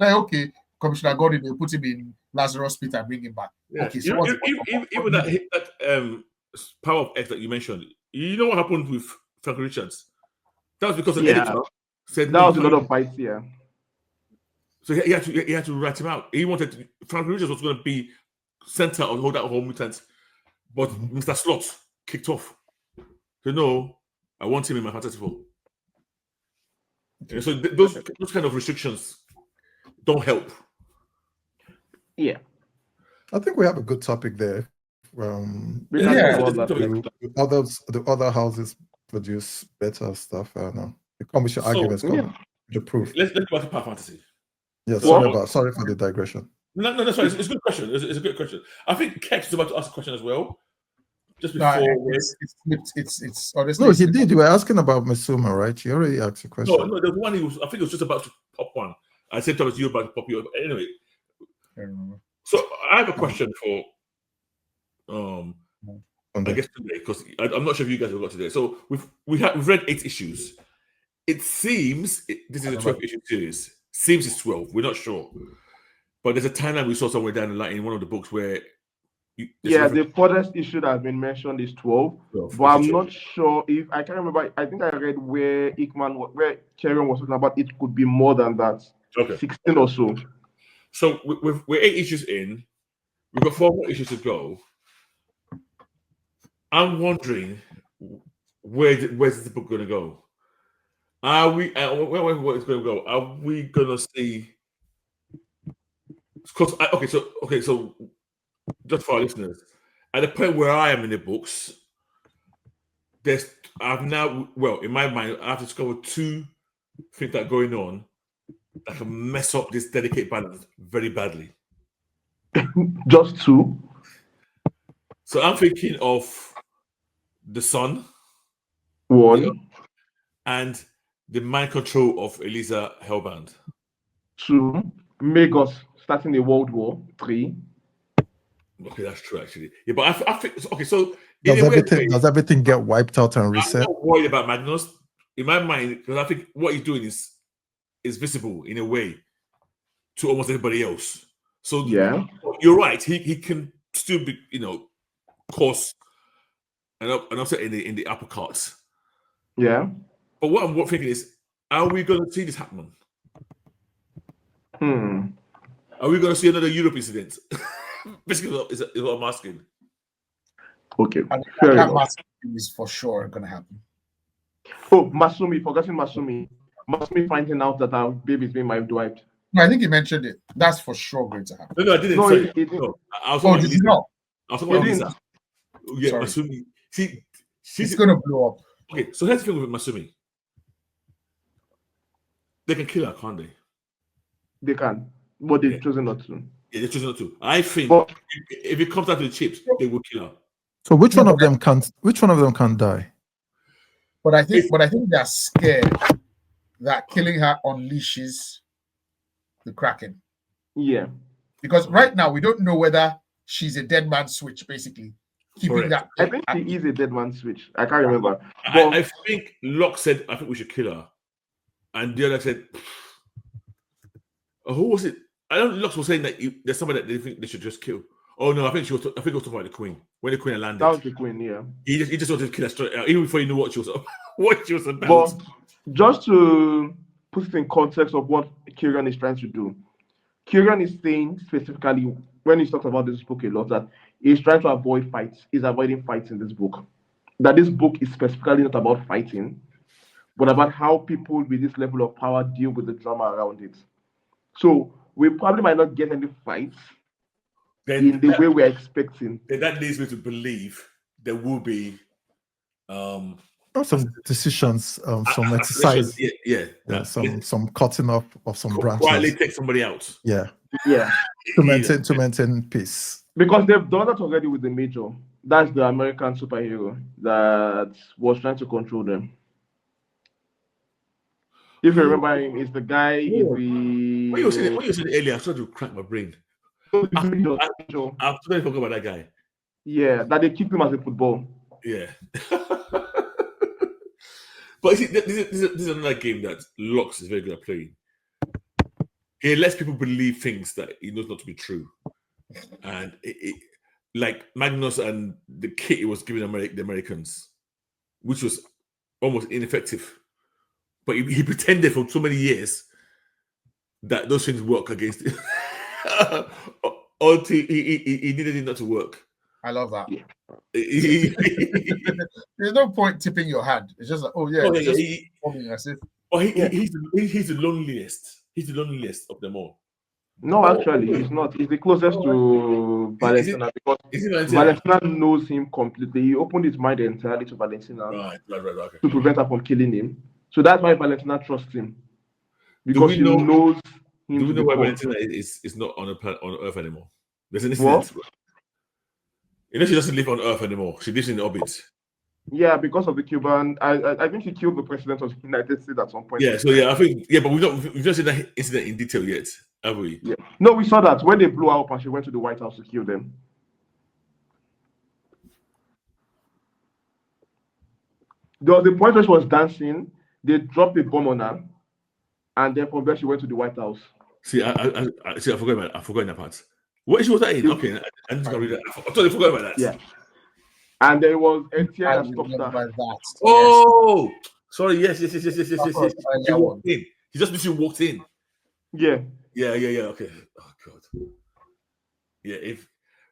Okay, Commissioner Gordon, they put him in Lazarus Pit and bring him back. Yeah. Okay, so even that Power of X that you mentioned, you know what happened with Frank Richards? That was because the editor said that was a lot of fights here. So he had to write him out. He wanted Frank Richards was going to be center of that whole mutant, but Mr. Slot kicked off. So no, I want him in my Fantastic Four. So those kind of restrictions don't help. Yeah, I think we have a good topic there. The other houses produce better stuff. I don't know. The commercial arguments come the proof. Let's go back to Power Fantasy. Yeah, sorry for the digression. No, that's right. It's a good question. It's a good question. I think Kex is about to ask a question as well. Just before it's honestly. No, he did. You were asking about Masuma, right? You already asked a question. No, there's one. I think it was just about to pop one. I said to you about to pop you up. Anyway, so I have a question for I guess today, because I'm not sure if you guys have got today. So we've read 8 issues. It seems this is a 12-issue series. Seems it's 12. We're not sure, but there's a timeline we saw somewhere down the line in one of the books where. The furthest issue that has been mentioned is 12, but I'm not sure if I can't remember. I think I read where where Karen was talking about it could be more than that. Okay, 16 or so. So we're 8 issues in. We've got 4 more issues to go. I'm wondering where's the book going to go? Are we? Where it's going to go? Are we going to see? So just for our listeners, at the point where I am in the books, in my mind, I've discovered 2 things that are going on that can mess up this delicate balance very badly. Just 2. So I'm thinking of the Sun, 1, and the mind control of Eliza Hellbound. 2, Magos starting the World War. 3. Okay, that's true actually. Yeah, but I think okay. So does everything get wiped out and reset? I'm not worried about Magnus in my mind, because I think what he's doing is visible in a way to almost everybody else. So you're right. He can still be cause an upset in the upper carts. Yeah. But what I'm thinking is, are we going to see this happen? Are we going to see another Europe incident? Basically, is what I'm asking. Okay. That is for sure going to happen. Oh, Masumi, forgetting Masumi. Masumi finding out that our baby's being wiped. No, I think he mentioned it. That's for sure going to happen. No, I didn't. No, he didn't. No. Did you not? I was talking about Lisa. Yeah, Sorry. Masumi. She's going to blow up. Okay, so here's the thing with Masumi. They can kill her, can't they? They can, but they've chosen not to. Yeah, they've chosen not to. I think if it comes down to the chips, they will kill her. So which one of them can't die? But I think they're scared that killing her unleashes the Kraken. Yeah. Because right now we don't know whether she's a dead man switch, basically. Keeping that. I think she is a dead man switch. I can't remember. I think Locke said, I think we should kill her. And the other said, who was it? I don't know. Locke was saying that there's somebody that they think they should just kill. Oh no, I think it was talking about the Queen. When the Queen landed. That was the Queen, yeah. He just wanted to kill her straight out, even before he knew what she was about. But just to put it in context of what Kieran is trying to do, Kieran is saying specifically, when he's talking about this book a lot, that he's trying to avoid fights. He's avoiding fights in this book. That this book is specifically not about fighting, but about how people with this level of power deal with the drama around it. So we probably might not get any fights in the way we're expecting. Then that leads me to believe there will be some decisions, some exercise, some cutting off of some branches. Quietly take somebody out. Yeah. To maintain peace. Because they've done that already with the Major. That's the American superhero that was trying to control them. If you remember him, it's the guy in the. What you said earlier, I started to crack my brain. I totally forgot about that guy. Yeah, that they keep him as a football. Yeah. But you see, this is another game that Lux is very good at playing. He lets people believe things that he knows not to be true. And like Magnus and the kit it was giving the Americans, which was almost ineffective. But he pretended for so many years that those things work against him. Until he needed it not to work. I love that. There's no point tipping your hand. It's just like, he's the loneliest. He's the loneliest of them all. No, actually, he's not. He's the closest to Valentina because Valentina knows him completely. He opened his mind entirely to Valentina okay. to prevent her from killing him. So that's why Valentina trusts him because she knows him. Do we know why Valentina is not on Earth anymore? There's an incident. You know, she doesn't live on Earth anymore. She lives in orbit. Yeah, because of the Cuban. I think she killed the president of the United States at some point. Yeah, so but we've not seen that incident in detail yet, have we? Yeah. No, we saw that when they blew her up and she went to the White House to kill them. There was the point where she was dancing. They dropped a bomb on her, and then from there she went to the White House. See, I forgot about that. I forgot that part. What issue was that in? Okay, I'm just gonna read that. I totally forgot about that. Yeah. And there was NTI that stopped her. Oh, sorry. Yes. She walked in. She just literally walked in. Yeah. Okay. Oh God. Yeah.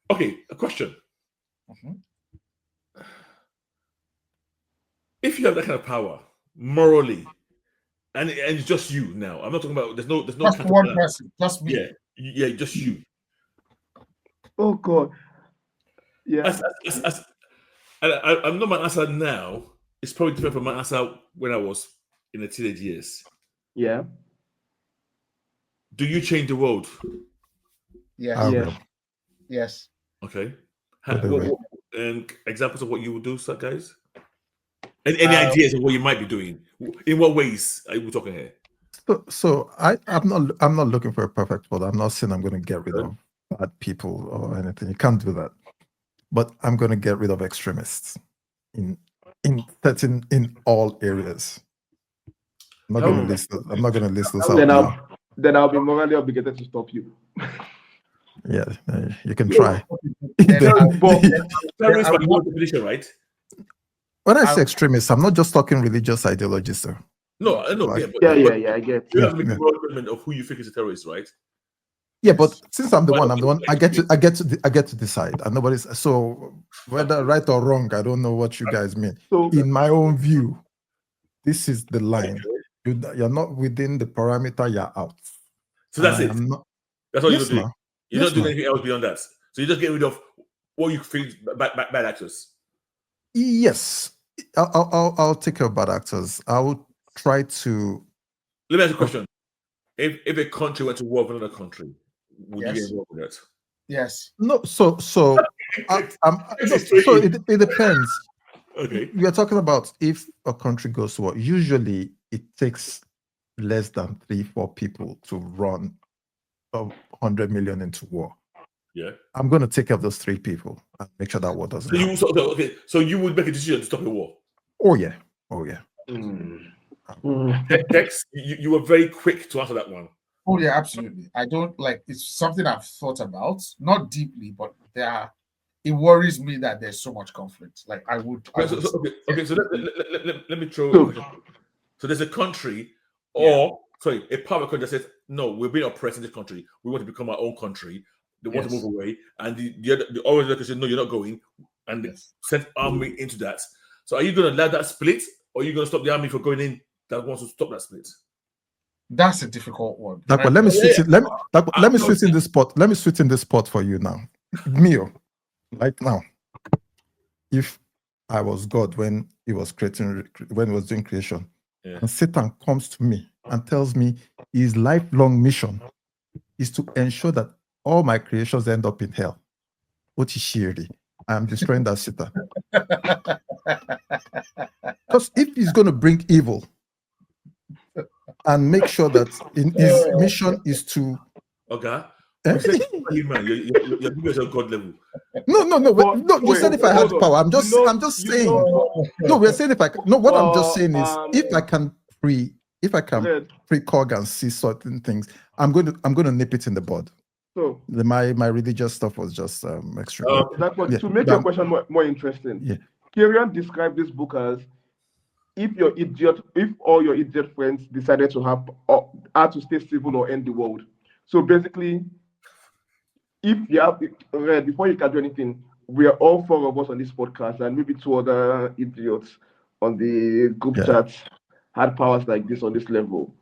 A question. If you have that kind of power, morally, and it's just you now. I'm not talking about. There's no. Just one person. Just me. Yeah. Just you. Oh God. Yeah. I'm not my answer now. It's probably different from my answer when I was in the teenage years. Yeah. Do you change the world? Yes. Okay. And examples of what you would do, guys? And any ideas of what you might be doing? In what ways are we talking here? So I'm not looking for a perfect world. I'm not saying I'm going to get rid of bad people or anything. You can't do that. But I'm going to get rid of extremists in all areas. I'm not going to list those out. Then I'll be morally obligated to stop you. Yeah, you can try. Right? When I say extremists, I'm not just talking religious ideologies, sir. No, I know. I get. You have to make a judgment of who you think is a terrorist, right? Yeah, but since I'm the one, I get to decide, and nobody's so whether right or wrong. I don't know what you guys mean. So, in my own view, this is the line. You're not within the parameter. You're out. So that's it. That's all you're doing. You're not doing anything else beyond that. So you just get rid of what you think bad actors. Yes, I'll take care of bad actors. I will try to. Let me ask you a question. If a country went to war with another country, would you get involved with that? Yes. No. So it depends. Okay. We are talking about if a country goes to war. Usually, it takes less than 3-4 people to run 100 million into war. Yeah. I'm going to take care of those 3 people and make sure that war doesn't happen. So you would make a decision to stop a war? Oh yeah. Tex, you were very quick to answer that one. Oh yeah, absolutely. I don't it's something I've thought about, not deeply, but it worries me that there's so much conflict. Like I would. So let me throw. So there's a country, a power country that says, no, we've been oppressed in this country. We want to become our own country. They want to move away, and the other country says, no, you're not going, and send army into that. So are you going to let that split, or are you going to stop the army from going in that wants to stop that split? That's a difficult one. Let me switch in this spot. Let me switch in this spot for you now, Mio. Right now, if I was God when he was doing creation. Yeah. And Satan comes to me and tells me his lifelong mission is to ensure that all my creations end up in hell. What is shiri? I'm destroying that Satan. Because if he's going to bring evil and make sure that his mission is to... Okay. You said human. You're giving yourself God level. No. You said if I had power. I'm just saying. No, we're saying if I can. No, what I'm just saying is if I can precog and see certain things, I'm going to nip it in the bud. So my religious stuff was just extra. To make your question more interesting. Yeah. Kieran described this book as if all your idiot friends decided to have to stay civil or end the world. So basically, if you have before you can do anything, we are all 4 of us on this podcast and maybe 2 other idiots on the group chat had powers like this on this level.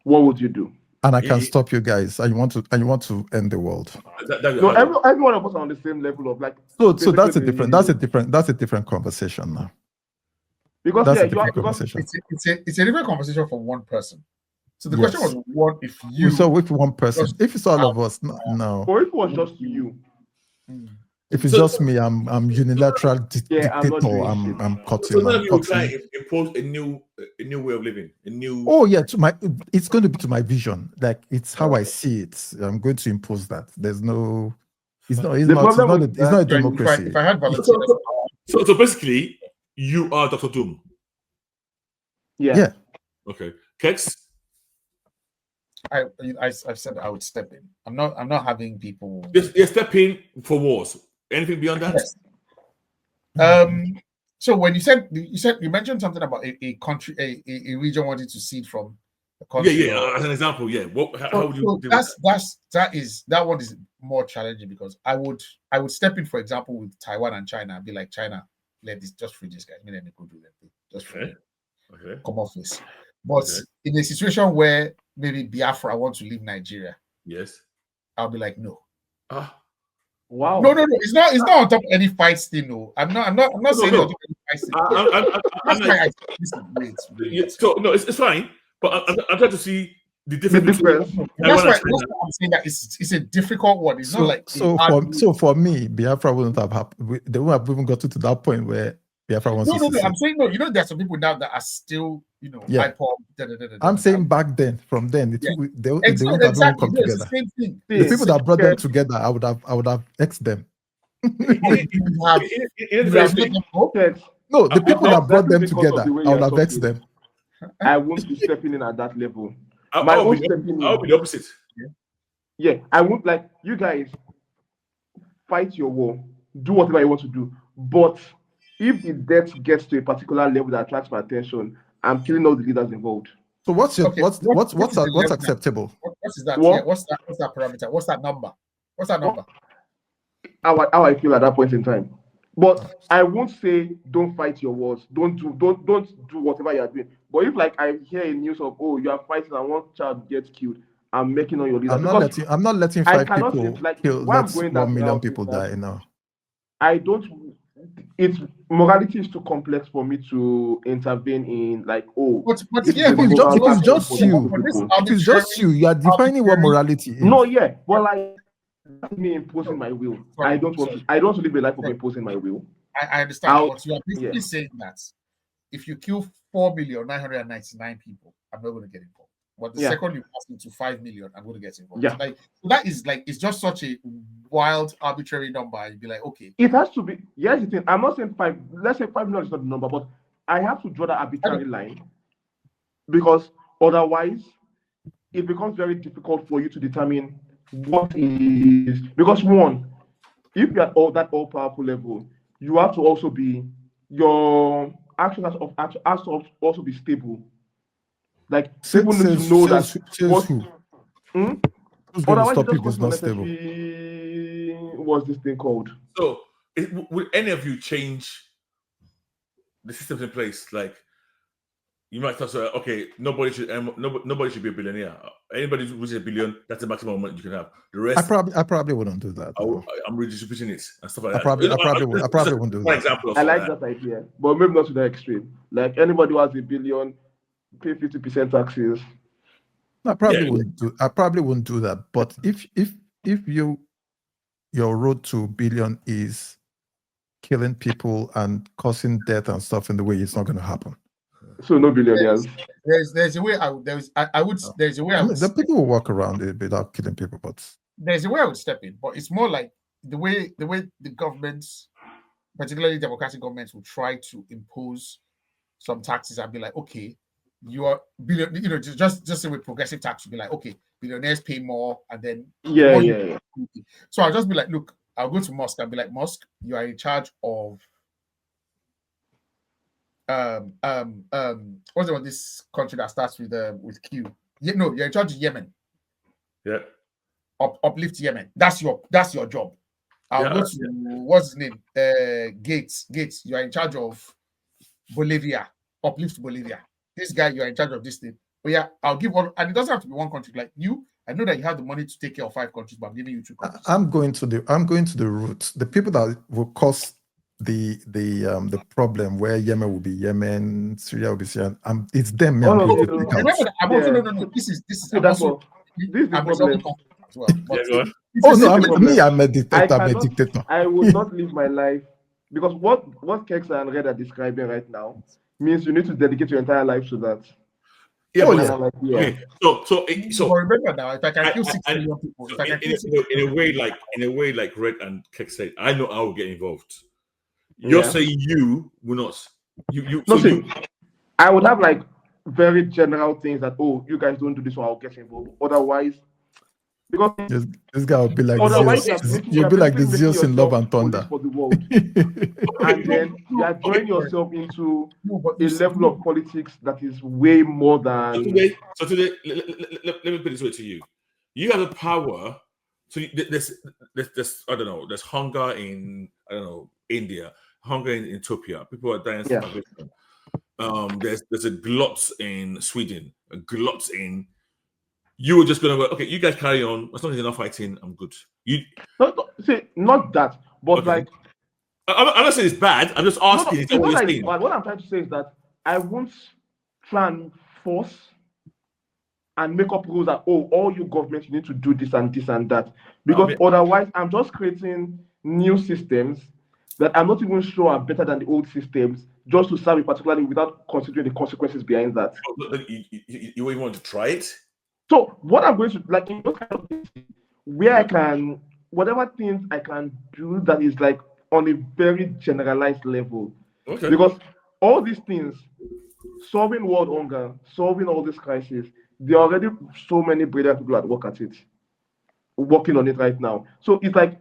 What would you do? And I can stop you guys. And you want to end the world. No, every one of us are on the same level of like. So that's a different conversation now. Because it's a different conversation for one person. So the question was, what if you? So with one person, if it's all of us, no. Or if it was just you. If it's just me, I'm unilateral dictator. I'm cutting. So none of you will try to impose a new way of living, a new. Oh yeah, it's going to be to my vision. Like it's how I see it. I'm going to impose that. There's no. It's not a democracy. If I had so basically, you are Dr. Doom. Yeah. Okay. Kex. I've said I would step in. I'm not having people. You're stepping for wars. Anything beyond that? Yes. So when you mentioned something about a country, a region wanting to cede from a country. Yeah. As an example, yeah. How would you? That one is more challenging because I would step in, for example, with Taiwan and China and be like, China, just free these guys. Let me go do that. Just free them. Okay. Come off this. But in a situation where maybe Biafra want to leave Nigeria, yes, I'll be like, no. Wow. No. It's not on top of any fight thing. No, I'm not saying on top of any fight thing. It's fine. But I'm trying to see the difference. That's why I'm saying that it's a difficult one. It's not like for me, Biafra wouldn't have happened. They wouldn't have even gotten to that point where Biafra wants to. No. I'm saying no. There's some people now that are still, hyper. I'm saying back then, from then, they wouldn't have even come together. Same thing. The people that brought them together, I would have exed them. No, the people that brought them together, I would have exed them. I won't be stepping in at that level. I'll be the opposite. Yeah, I won't like you guys fight your war, do whatever you want to do, but if the debt gets to a particular level that attracts my attention, I'm killing all the leaders involved. So what's acceptable? What is that? Yeah, what's that parameter? What's that number? How I feel at that point in time. But I won't say don't fight your wars. Don't do whatever you are doing. But if like I hear a news of you are fighting and one child gets killed, I'm making all your leaders. I'm not letting 5 people kill. Let 1 million people die now. I don't. It's morality is too complex for me to intervene in. Like, if it's just you, you are defining what morality is. No, yeah, but like me imposing my will. I don't want to live a life of imposing my will. I understand, but you are basically saying that if you kill 4,999,000 people, I'm not going to get involved. But the second you pass into 5 million, I'm going to get involved. Yeah. So that is like, it's just such a wild, arbitrary number. You'd be like, okay. It has to be. Here's the thing. I'm not saying 5. Let's say 5 million is not the number, but I have to draw that arbitrary line because otherwise it becomes very difficult for you to determine what is. Because one, if you're at that all-powerful level, you have to also be, your actions has to also be stable. Like people need to know that who's going to stop if it's not stable? What's this thing called? So, will any of you change the systems in place? Like, you might start saying, okay, nobody should be a billionaire. Anybody who reaches $1 billion, that's the maximum amount you can have. The rest, I probably wouldn't do that. I'm redistributing it and stuff like I that. probably wouldn't do that. Example I like that idea, but maybe not to the extreme. Like anybody who has $1 billion, pay 50% taxes. I probably wouldn't do that. But if your road to $1 billion is killing people and causing death and stuff in the way, it's not going to happen. So no billionaires. There's a way The people will walk around it without killing people, but there's a way I would step in. But it's more like the way the governments, particularly democratic governments, will try to impose some taxes and be like, okay, you are just say with progressive tax, you'll be like, okay, billionaires pay more, and then Yeah. So I'll just be like, look, I'll go to Musk and be like, Musk, you are in charge of what's the one, this country that starts with Q? You're in charge of Yemen. Yeah. Uplift Yemen. That's your job. I'll go to what's his name? Gates. You are in charge of Bolivia. Uplift Bolivia. This guy, you are in charge of this thing. But yeah, I'll give all, and it doesn't have to be one country. Like you, I know that you have the money to take care of 5 countries, but I'm giving you 2 countries. I'm going to the roots. The people that will cause the problem where Yemen will be Yemen, Syria will be Syria. It's them. No. This is the problem. As well. I'm a dictator. I would not live my life because what Kex and Red are describing right now means you need to dedicate your entire life to that. Okay. So remember now, if I can kill 6 million people, in a way like Red and Kex said, I know I will get involved. You're saying you will not. I would have like very general things that you guys don't do this, so I'll get involved. Otherwise, because this guy will be like Zeus. You'll be like the Zeus in Love and Thunder. For the world. And then you are drawing yourself into a level of politics that is way more than. So today, let me put this way to you. You have the power. So there's I don't know. There's hunger in India, hunger in Ethiopia. People are dying. There's a glut in Sweden, a glut in. You were just gonna go, okay, you guys carry on. As long as you're not fighting, I'm good. Not that, but okay. like I'm not saying it's bad. I'm just asking. What I'm trying to say is that I won't try and force and make up rules that all you governments, you need to do this and this and that, because otherwise I'm just creating new systems that I'm not even sure are better than the old systems, just to serve it particularly without considering the consequences behind that. You even want to try it? So what I'm going to like in those kind of things where I can, whatever things I can do that is like on a very generalized level. Okay. Because all these things, solving world hunger, solving all these crises, there are already so many brilliant people that work at it, working on it right now. So it's like,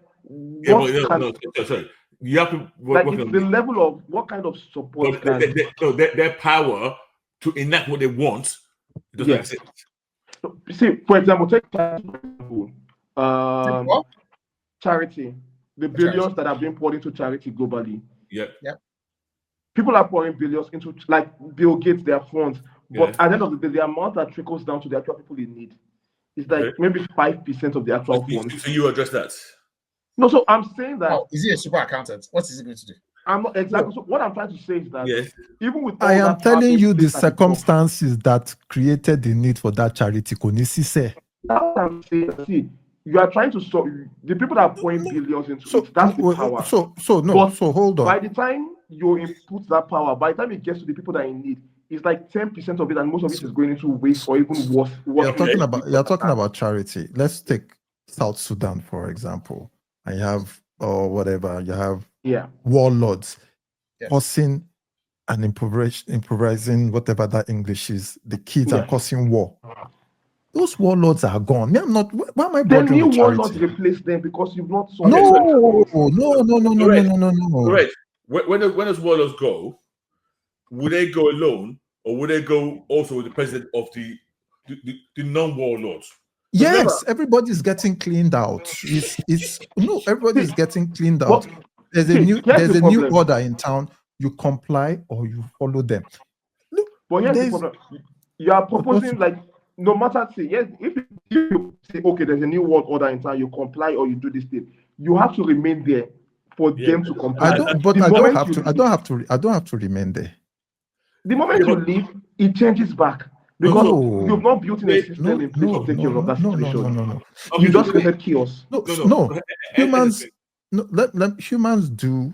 sorry. You have to work it's the level of what kind of support their power to enact what they want. It doesn't exist. See, for example, take charity, the billions that have been poured into charity globally. Yeah. People are pouring billions into, like Bill Gates, their funds, but at the end of the day, the amount that trickles down to the actual people in need is like maybe 5% of the actual funds. So you address that? No, so I'm saying that. Oh, is he a super accountant? What is he going to do? I'm not exactly. So what I'm trying to say is that even with I am telling you the circumstances that created the need for that charity. That's what I'm saying. See, you are trying to solve the people that are pouring billions into it. That's the power. So hold on. By the time you input that power, by the time it gets to the people that are in need, it's like 10% of it, and most of it is going into waste or even worse. You're talking about charity. Let's take South Sudan, for example. I have you have warlords causing and improvising whatever that English is, the kids are causing war. Those warlords are gone. Me, I'm not. Why am I bothering with charity? Then you will not replace them because you've not sold. No. Right. When those warlords go, would they go alone or would they go also with the president of the non-warlords? Yes, everybody's getting cleaned out. Everybody's getting cleaned out. There's a new order in town. You comply or you follow them. Look, But here's the problem: you are proposing like no matter say yes, if you say okay, there's a new world order in town, you comply or you do this thing, you have to remain there for them to comply. I don't have to remain there. The moment you leave, it changes back. Because you've not built in a system in place to take care of that situation. No. You just created chaos. No. Humans do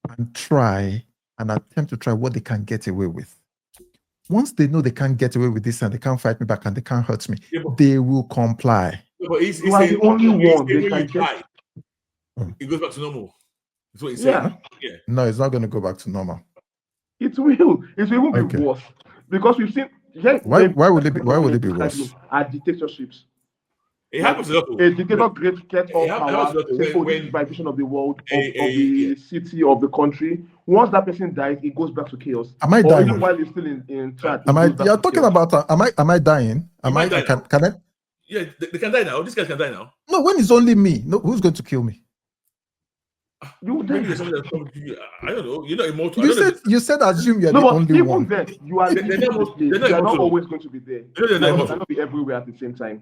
and try and attempt to try what they can get away with. Once they know they can't get away with this and they can't fight me back and they can't hurt me, they will comply. But he's you are the only one they can get. It goes back to normal. That's what he's saying. Yeah. No, it's not going to go back to normal. It will. It will be worse because we've seen. Why would it be? Why would it be worse? At dictatorships. It happens a lot. A dictator gets all power, say, by vision of the world, of the city, of the country. Once that person dies, it goes back to chaos. Am I dying? Even while he's still in charge. You're talking about? Am I dying? Can I? Yeah, they can die now. These guys can die now. No, when it's only me. No, who's going to kill me? You die. I don't know. You're not immortal. You said assume you're the only one. Then, you are not always going to be there. They're not cannot be everywhere at the same time.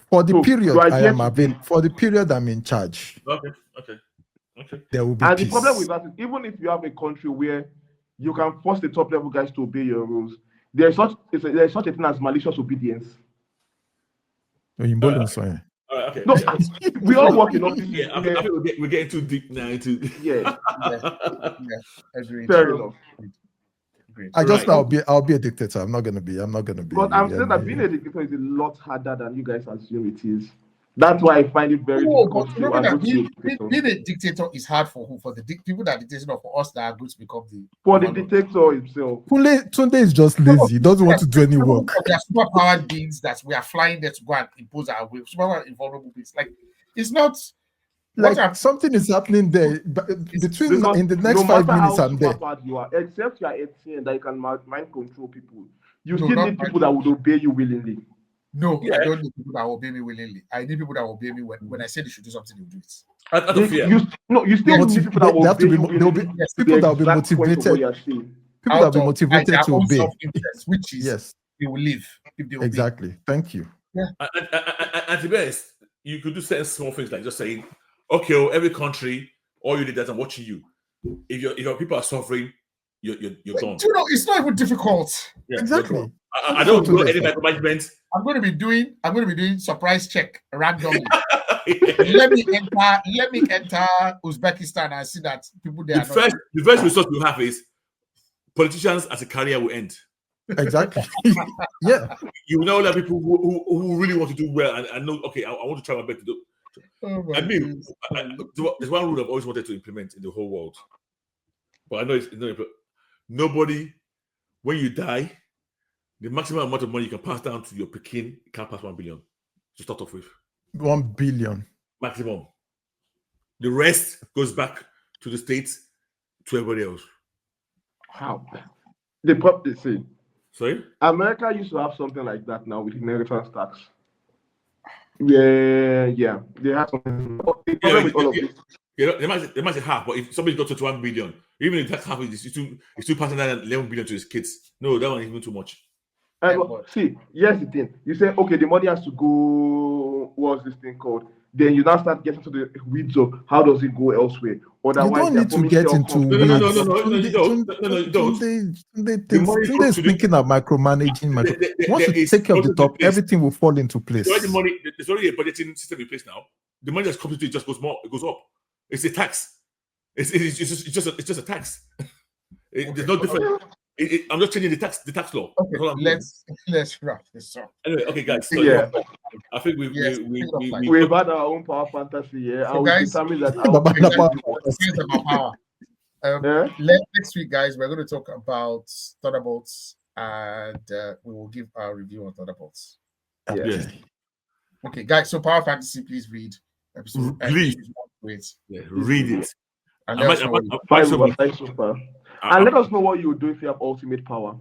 For the period I am available, for the period I'm in charge. Okay. There will be and peace. The problem with that is even if you have a country where you can force the top level guys to obey your rules, there's such a thing as malicious obedience. Okay. No, we all work in office. Yeah, I think we're getting too deep now into. Yeah. Fair enough. I just I'll be a dictator. I'm not gonna be. But I'm saying that being a dictator is a lot harder than you guys assume it is. That's why I find it very difficult. Being a dictator is hard for who? For the people that are dictating, or for us that are good to become the. For the dictator himself. Tunde is just lazy. He doesn't want to do any work. They are superpowered beings that we are flying there to go and impose our will. Superpowered invulnerable beings. Like it's not. Like something is happening there between in the next 5 minutes I'm there. You are, except you are 18 that you can mind control people. You still need people that would obey you willingly. No, I don't need people that will obey me willingly. I need people that will obey me when I say they should do something, they'll do it. You still need people that will obey you. People that will be motivated. People that will be motivated to obey. Which is they will live if they obey. Exactly. Thank you. Yeah. And to be honest, you could do certain small things like just saying, okay, well, every country, all you did that I'm watching you. If your people are suffering, you're gone. You know, it's not even difficult. Yeah, exactly. I don't do any micromanagement. I'm going to be doing surprise check randomly. Let me enter Uzbekistan and see that people there. The first resource you have is politicians as a career will end. Exactly. Yeah. You know that people who really want to do well and know, okay, I want to try my best to do. I mean, there's one rule I've always wanted to implement in the whole world, but I know it's not. Nobody, when you die, the maximum amount of money you can pass down to your Pekin can't pass 1 billion to start off with. 1 billion maximum. The rest goes back to the states, to everybody else. How? They say. Sorry? America used to have something like that now with inheritance tax. Yeah. They have something. With all of this. They might say half, but if somebody got to 1 billion, even if that's half, it's still passing that 11 billion to his kids. No, that one is even too much. See, here's the thing. You say, okay, the money has to go. What's this thing called? Then you now start getting to the weeds of how does it go elsewhere. Otherwise, you don't need to get into weeds. No. Tunde is thinking of micromanaging. Once you take care of the top, everything will fall into place. There's already a budgeting system in place now. The money that's comes to it just goes more. It goes up. It's a tax. It's just a tax. There's no different. I'm just changing the tax law. Okay, let's wrap this up. Anyway, okay, guys. So I think we've had our own power fantasy, So guys, next week, guys, we're going to talk about Thunderbolts, and we will give our review on Thunderbolts. Yes. Okay, guys. So power fantasy, please read episode. Read it. And let us know what you would do if you have ultimate power.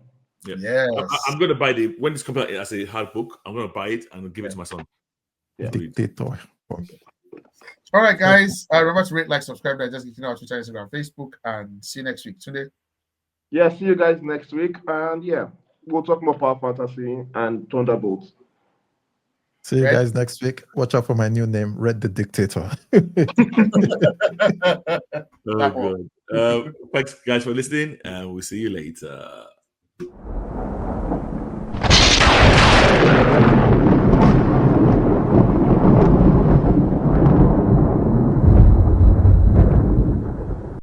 Yeah. I'm going to buy when this comes out as a hard book, I'm going to buy it and give it to my son. Dictator. All right, guys. Remember to rate, like, subscribe. Just Geeking out Twitter, Instagram, Facebook, and see you next week. Today. Yeah, see you guys next week. And yeah, we'll talk more Power Fantasy and Thunderbolts. See you guys next week. Watch out for my new name, Red the Dictator. Oh, good. Thanks, guys, for listening, and we'll see you later.